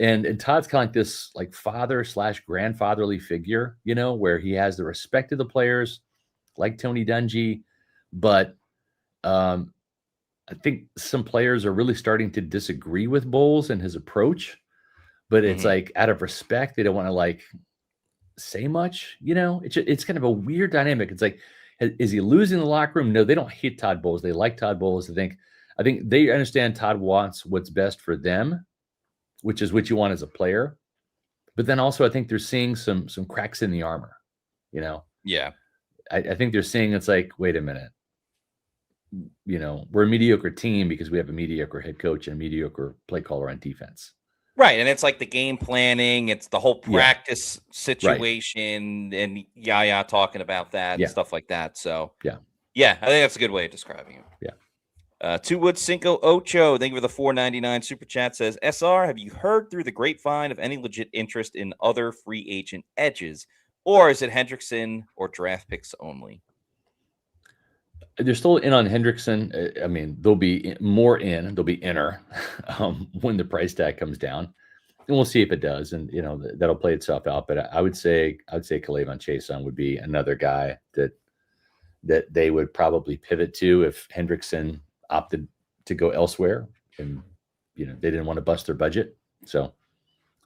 And Todd's kind of like this like father/grandfatherly figure, where he has the respect of the players, like Tony Dungy. But I think some players are really starting to disagree with Bowles and his approach. But it's like out of respect, they don't want to like say much. It's kind of a weird dynamic. It's like, is he losing the locker room? No, they don't hate Todd Bowles. They like Todd Bowles. I think they understand Todd wants what's best for them, which is what you want as a player. But then also I think they're seeing some cracks in the armor, Yeah. I think they're seeing it's like, wait a minute, we're a mediocre team because we have a mediocre head coach and a mediocre play caller on defense. Right. And it's like the game planning, it's the whole practice situation and Yaya talking about that and stuff like that. So I think that's a good way of describing it. Yeah. Two Wood Cinco Ocho, thank you for the $4.99 super chat, says, SR, have you heard through the grapevine of any legit interest in other free agent edges, or is it Hendrickson or draft picks only? They're still in on Hendrickson. I mean, they'll be more in, they'll be inner when the price tag comes down, and we'll see if it does. And that'll play itself out. But I would say K'Lavon Chaisson would be another guy that they would probably pivot to if Hendrickson opted to go elsewhere, and they didn't want to bust their budget. So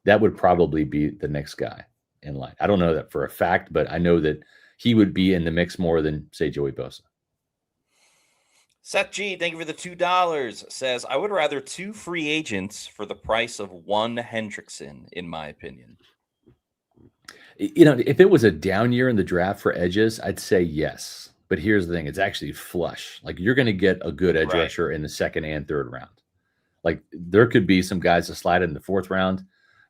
that would probably be the next guy in line. I don't know that for a fact, but I know that he would be in the mix more than say Joey Bosa. Seth G, thank you for the $2, says, I would rather two free agents for the price of one Hendrickson, in my opinion. If it was a down year in the draft for edges, I'd say yes. But here's the thing, it's actually flush. Like you're going to get a good edge rusher in the second and third round. Like there could be some guys that slide in the fourth round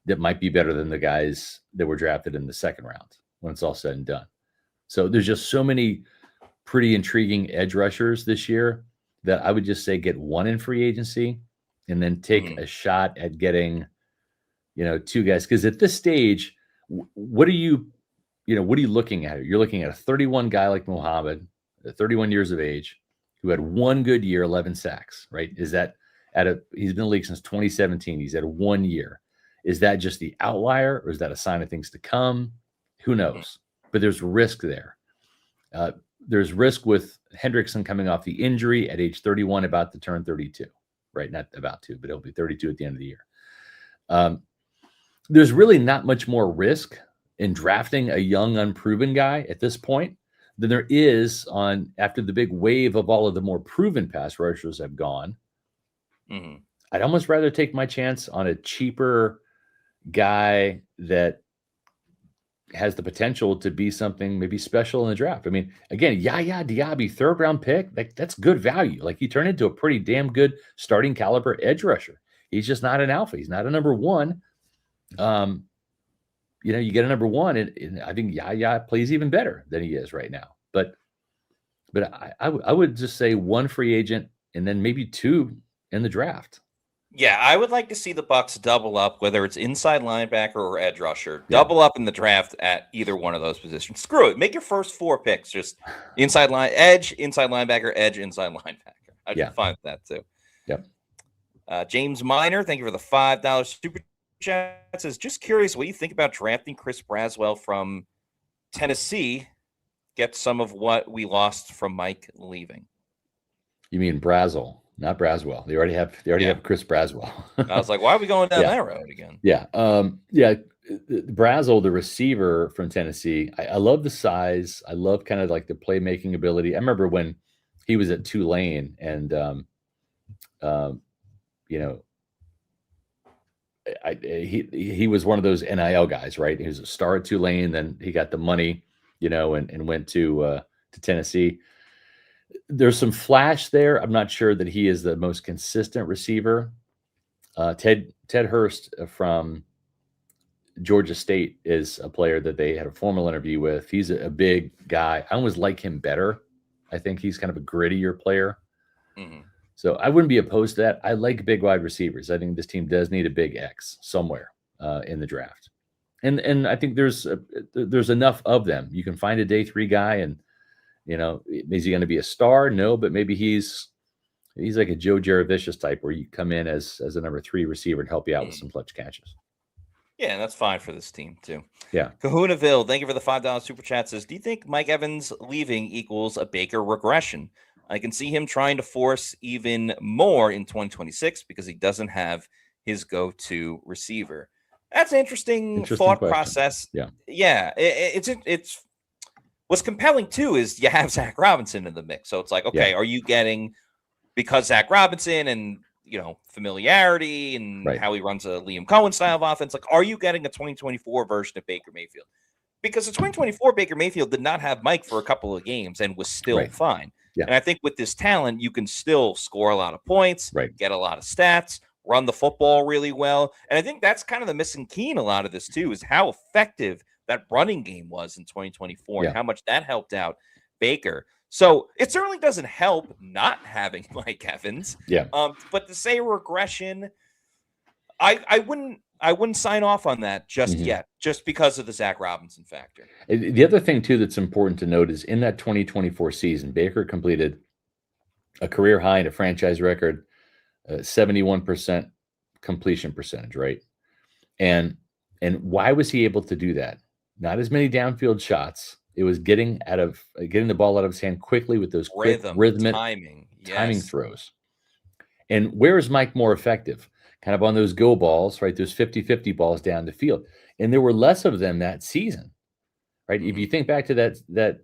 that might be better than the guys that were drafted in the second round when it's all said and done. So there's just so many pretty intriguing edge rushers this year that I would just say get one in free agency and then take a shot at getting, two guys. Because at this stage, what are you looking at? You're looking at a 31 guy like Muhammad, 31 years of age, who had one good year, 11 sacks, right? Is that he's been in the league since 2017. He's had 1 year. Is that just the outlier or is that a sign of things to come? Who knows? But there's risk there. There's risk with Hendrickson coming off the injury at age 31, about to turn 32, right? Not about to, but he'll be 32 at the end of the year. There's really not much more risk in drafting a young, unproven guy at this point than there is after the big wave of all of the more proven pass rushers have gone. I'd almost rather take my chance on a cheaper guy that has the potential to be something maybe special in the draft. I mean, again, Yaya Diaby, third round pick, that's good value. Like he turned into a pretty damn good starting caliber edge rusher. He's just not an alpha. He's not a number one. You get a number one, and I think Yaya plays even better than he is right now. But I would just say one free agent and then maybe two in the draft. Yeah, I would like to see the Bucs double up, whether it's inside linebacker or edge rusher. Yeah. Double up in the draft at either one of those positions. Screw it. Make your first 4 picks just inside linebacker, edge, inside linebacker. I'd be fine with that too. Yep. James Miner, thank you for the $5 super chat. Says, just curious what you think about drafting Chris Braswell from Tennessee. Get some of what we lost from Mike leaving. You mean Brazel, not Braswell. They already have Chris Braswell. I was like, why are we going down that road again? Yeah. Brazel, the receiver from Tennessee. I love the size. I love kind of like the playmaking ability. I remember when he was at Tulane and he was one of those NIL guys, right? He was a star at Tulane, then he got the money, and went to Tennessee. There's some flash there. I'm not sure that he is the most consistent receiver. Ted Hurst from Georgia State is a player that they had a formal interview with. He's a big guy. I always like him better. I think he's kind of a grittier player. Mm-hmm. So I wouldn't be opposed to that. I like big wide receivers. I think this team does need a big X somewhere in the draft. And I think there's enough of them. You can find a day 3 guy and, is he going to be a star? No, but maybe he's like a Joe Jaravicious type where you come in as a number 3 receiver and help you out with some clutch catches. Yeah, and that's fine for this team too. Yeah. Kahunaville, thank you for the $5 super chat. Says, do you think Mike Evans leaving equals a Baker regression? I can see him trying to force even more in 2026 because he doesn't have his go-to receiver. That's an interesting thought question. Process. Yeah. Yeah. It's what's compelling too is you have Zach Robinson in the mix. So it's like, okay, are you getting, because Zach Robinson and familiarity and how he runs a Liam Cohen style of offense, like, are you getting a 2024 version of Baker Mayfield? Because the 2024 Baker Mayfield did not have Mike for a couple of games and was still fine. Yeah. And I think with this talent, you can still score a lot of points, get a lot of stats, run the football really well. And I think that's kind of the missing key in a lot of this too, is how effective that running game was in 2024 and how much that helped out Baker. So it certainly doesn't help not having Mike Evans. Yeah. But to say regression, I wouldn't sign off on that just yet, just because of the Zach Robinson factor. The other thing too that's important to note is in that 2024 season, Baker completed a career high and a franchise record, 71% completion percentage, right? And why was he able to do that? Not as many downfield shots. It was getting the ball out of his hand quickly with those quick rhythmic timing throws. And where is Mike more effective? Kind of on those go balls, right? Those 50-50 balls down the field. And there were less of them that season, right? If you think back to that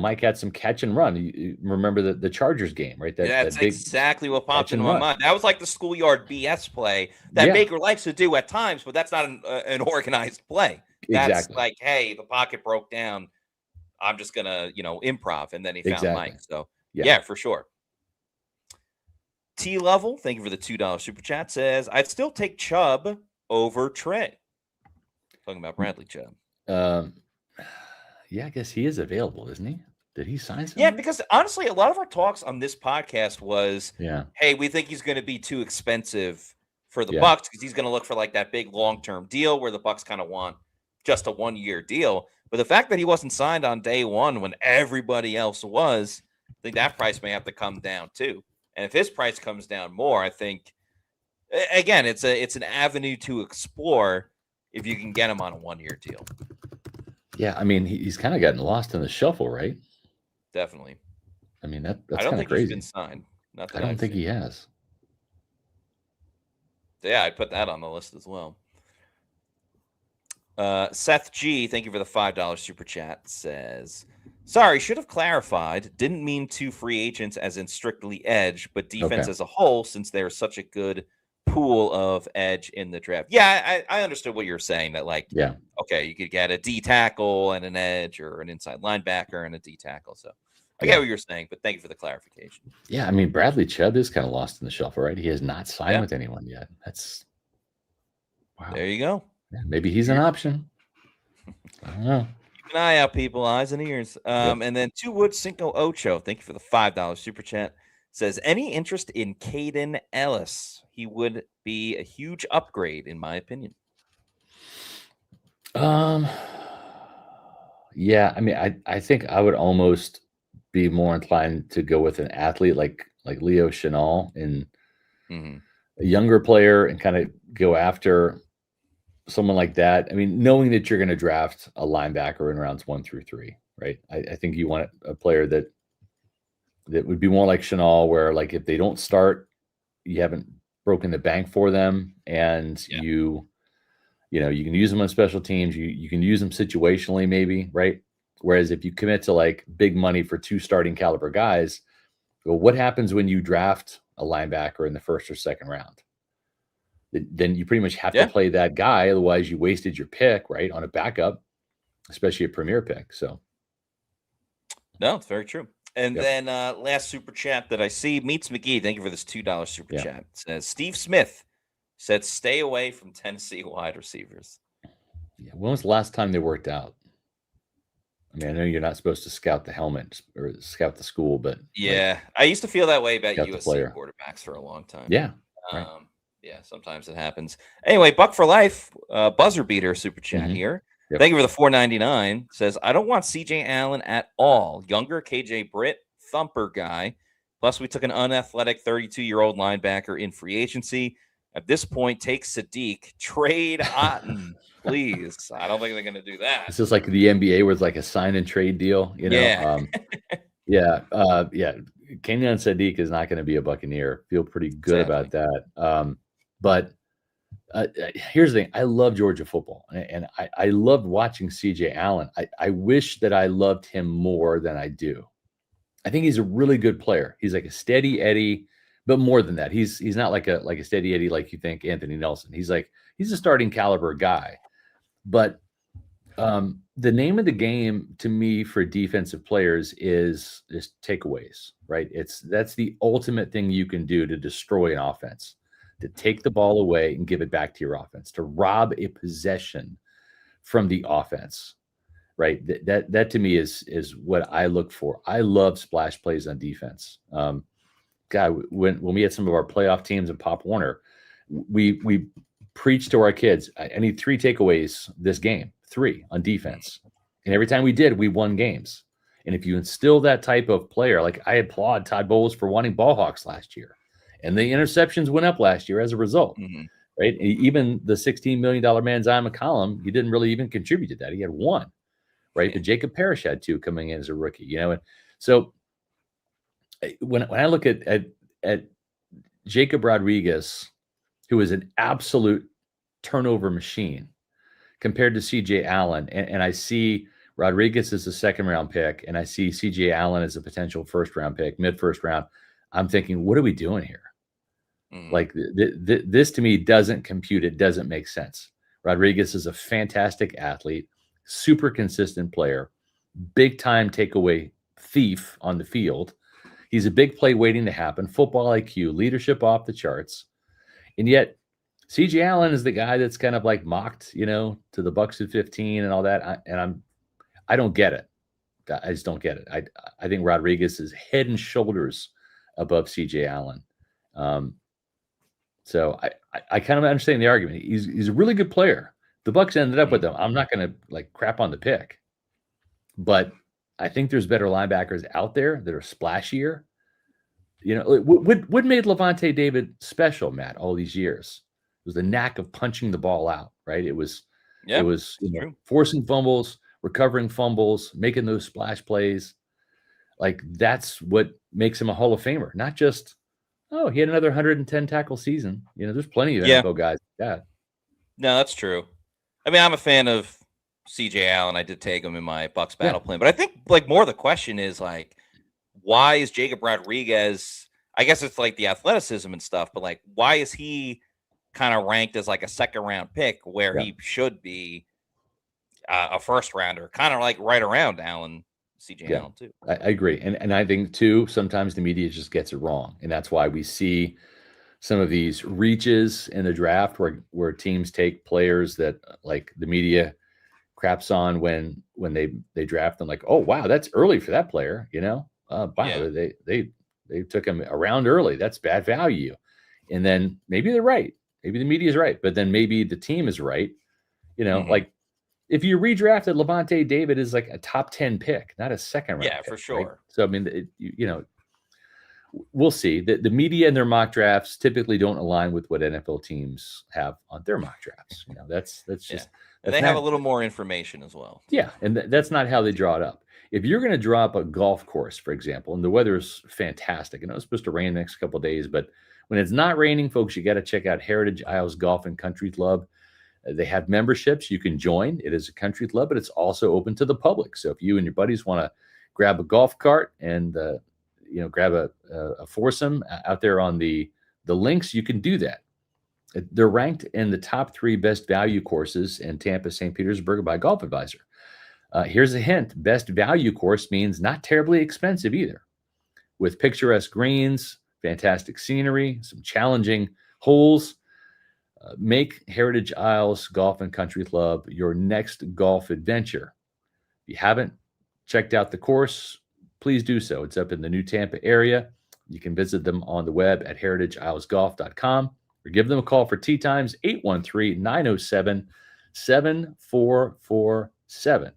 Mike had some catch and run. You remember the Chargers game, right? That's exactly what popped into my mind. That was like the schoolyard BS play that Baker likes to do at times, but that's not an organized play. That's like, hey, the pocket broke down. I'm just going to, improv. And then he found Mike. So, yeah, for sure. T-Level, thank you for the $2 super chat, says, I'd still take Chubb over Trey. Talking about Bradley Chubb. Yeah, I guess he is available, isn't he? Did he sign something? Yeah, because honestly, a lot of our talks on this podcast was, hey, we think he's going to be too expensive for the Bucs because he's going to look for like that big long-term deal where the Bucs kind of want just a 1-year deal. But the fact that he wasn't signed on day 1 when everybody else was, I think that price may have to come down too. And if his price comes down more, I think, again, it's an avenue to explore if you can get him on a 1-year deal. Yeah, I mean, he's kind of gotten lost in the shuffle, right? Definitely. I mean, that's I don't think crazy. He's been signed. Not that I don't think he has. Yeah, I'd put that on the list as well. Seth G, thank you for the $5 super chat, says, sorry, should have clarified. Didn't mean 2 free agents as in strictly edge, but defense as a whole, since they're such a good pool of edge in the draft. Yeah, I understood what you're saying, that like, okay, you could get a D tackle and an edge, or an inside linebacker and a D tackle. So I get what you're saying, but thank you for the clarification. Yeah, I mean, Bradley Chubb is kind of lost in the shuffle, right? He has not signed with anyone yet. That's wow. There you go. Yeah, maybe he's an option. I don't know. Keep an eye out, people, eyes and ears. And then 2 Wood Cinco Ocho, thank you for the $5 super chat, says, any interest in Caden Ellis? He would be a huge upgrade, in my opinion. Yeah, I mean, I think I would almost be more inclined to go with an athlete like Leo Chenal and a younger player and kind of go after someone like that. I mean, knowing that you're going to draft a linebacker in rounds 1 through 3, right? I think you want a player that would be more like Chenal, where like if they don't start, you haven't broken the bank for them, and you can use them on special teams. You can use them situationally, maybe, right? Whereas if you commit to like big money for 2 starting caliber guys, well, what happens when you draft a linebacker in the 1st or 2nd round? Then you pretty much have to play that guy. Otherwise, you wasted your pick, right, on a backup, especially a premier pick. So, no, it's very true. And then last super chat that I see, Meets McGee. Thank you for this $2 super chat. It says Steve Smith said, "Stay away from Tennessee wide receivers." Yeah, when was the last time they worked out? I mean, I know you're not supposed to scout the helmet or scout the school, but yeah, I used to feel that way about USC quarterbacks for a long time. Yeah, right. Yeah, sometimes it happens. Anyway, Buck for Life, buzzer beater super chat here. Yep. Thank you for the $4.99. Says, I don't want CJ Allen at all. Younger KJ Britt, thumper guy. Plus, we took an unathletic 32-year-old linebacker in free agency. At this point, take Sadiq. Trade Otten, please. I don't think they're going to do that. This is like the NBA with like a sign and trade deal, you know? Yeah. Kenyon Sadiq is not going to be a Buccaneer. Feel pretty good about that. But here's the thing. I love Georgia football, and I loved watching CJ Allen. I wish that I loved him more than I do. I think he's a really good player. He's like a steady Eddie, but more than that, he's not like a steady Eddie like you think Anthony Nelson. He's a starting caliber guy. But the name of the game to me for defensive players is takeaways, right? That's the ultimate thing you can do to destroy an offense. To take the ball away and give it back to your offense, to rob a possession from the offense, right? That to me is what I look for. I love splash plays on defense. God, when we had some of our playoff teams in Pop Warner, we preached to our kids, I need 3 takeaways this game, 3 on defense. And every time we did, we won games. And if you instill that type of player, like I applaud Todd Bowles for wanting ball hawks last year. And the interceptions went up last year as a result, right? Even the $16 million man, Zion McCollum, he didn't really even contribute to that. He had 1, right? But Jacob Parrish had 2 coming in as a rookie, you know? And so when I look at Jacob Rodriguez, who is an absolute turnover machine compared to CJ Allen, and I see Rodriguez as a 2nd-round pick, and I see CJ Allen as a potential 1st-round pick, mid-1st round, I'm thinking, what are we doing here? Like this to me doesn't compute. It doesn't make sense. Rodriguez is a fantastic athlete, super consistent player, big time takeaway thief on the field. He's a big play waiting to happen, football IQ, leadership off the charts. And yet CJ Allen is the guy that's kind of like mocked, to the Bucs at 15 and all that. I don't get it. I just don't get it. I think Rodriguez is head and shoulders above CJ Allen. So I kind of understand the argument. He's a really good player. The Bucs ended up with him. I'm not going to like crap on the pick, but I think there's better linebackers out there that are splashier. What made Levante David special, Matt, all these years? It was the knack of punching the ball out, right? It was forcing fumbles, recovering fumbles, making those splash plays. Like that's what makes him a Hall of Famer, not just, he had another 110 tackle season. There's plenty of NFL guys like that. No, that's true. I mean, I'm a fan of CJ Allen. I did take him in my Bucs battle plan, but I think like more the question is like, why is Jacob Rodriguez? I guess it's like the athleticism and stuff, but like, why is he kind of ranked as like a 2nd-round pick where he should be a 1st-rounder, kind of like right around Allen? CJ Allen too. I agree. And I think too, sometimes the media just gets it wrong. And that's why we see some of these reaches in the draft where teams take players that like the media craps on when they draft them, like, oh wow, that's early for that player, They They took him around early. That's bad value. And then maybe they're right. Maybe the media is right, but then maybe the team is right. Like if you redrafted Levante David is like a top 10 pick, not a second round. Yeah, pick, for sure. Right? So, I mean, we'll see. The media and their mock drafts typically don't align with what NFL teams have on their mock drafts. That's just. And they have a little more information as well. Yeah, and that's not how they draw it up. If you're going to draw up a golf course, for example, and the weather is fantastic, it's supposed to rain the next couple of days, but when it's not raining, folks, you got to check out Heritage Isles Golf and Country Club. They have memberships you can join. It is a country club, but it's also open to the public. So if you and your buddies want to grab a golf cart and grab a foursome out there on the links, you can do that. They're ranked in the top 3 best value courses in Tampa, St. Petersburg by Golf Advisor. Here's a hint. Best value course means not terribly expensive either. With picturesque greens, fantastic scenery, some challenging holes, make Heritage Isles Golf and Country Club your next golf adventure. If you haven't checked out the course, please do so. It's up in the new Tampa area. You can visit them on the web at heritageilesgolf.com or give them a call for tee times, 813-907-7447.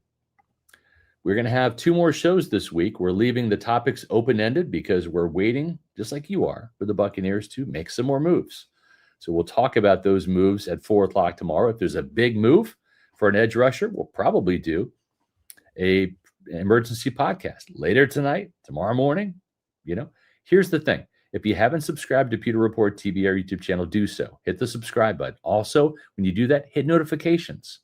We're going to have 2 more shows this week. We're leaving the topics open-ended because we're waiting, just like you are, for the Buccaneers to make some more moves. So we'll talk about those moves at 4 o'clock tomorrow. If there's a big move for an edge rusher, we'll probably do an emergency podcast later tonight, tomorrow morning. Here's the thing. If you haven't subscribed to Pewter Report TV, our YouTube channel, do so. Hit the subscribe button. Also, when you do that, hit notifications.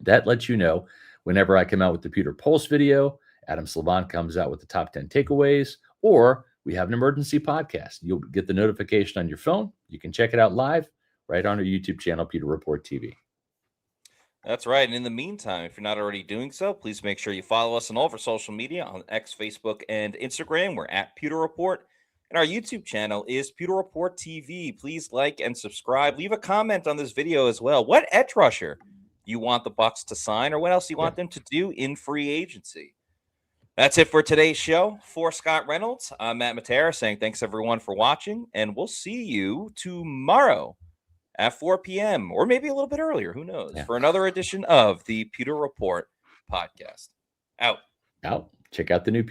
That lets you know whenever I come out with the Pewter Pulse video, Adam Slavon comes out with the top 10 takeaways, or we have an emergency podcast. You'll get the notification on your phone. You can check it out live right on our YouTube channel, Pewter Report TV. That's right. And in the meantime, if you're not already doing so, please make sure you follow us on all of our social media on X, Facebook, and Instagram. We're at Pewter Report. And our YouTube channel is Pewter Report TV. Please like and subscribe. Leave a comment on this video as well. What edge rusher you want the Bucs to sign, or what else you want them to do in free agency? That's it for today's show. For Scott Reynolds, I'm Matt Matera saying thanks everyone for watching, and we'll see you tomorrow at 4 p.m. or maybe a little bit earlier, who knows, for another edition of the Pewter Report podcast. Out. Check out the new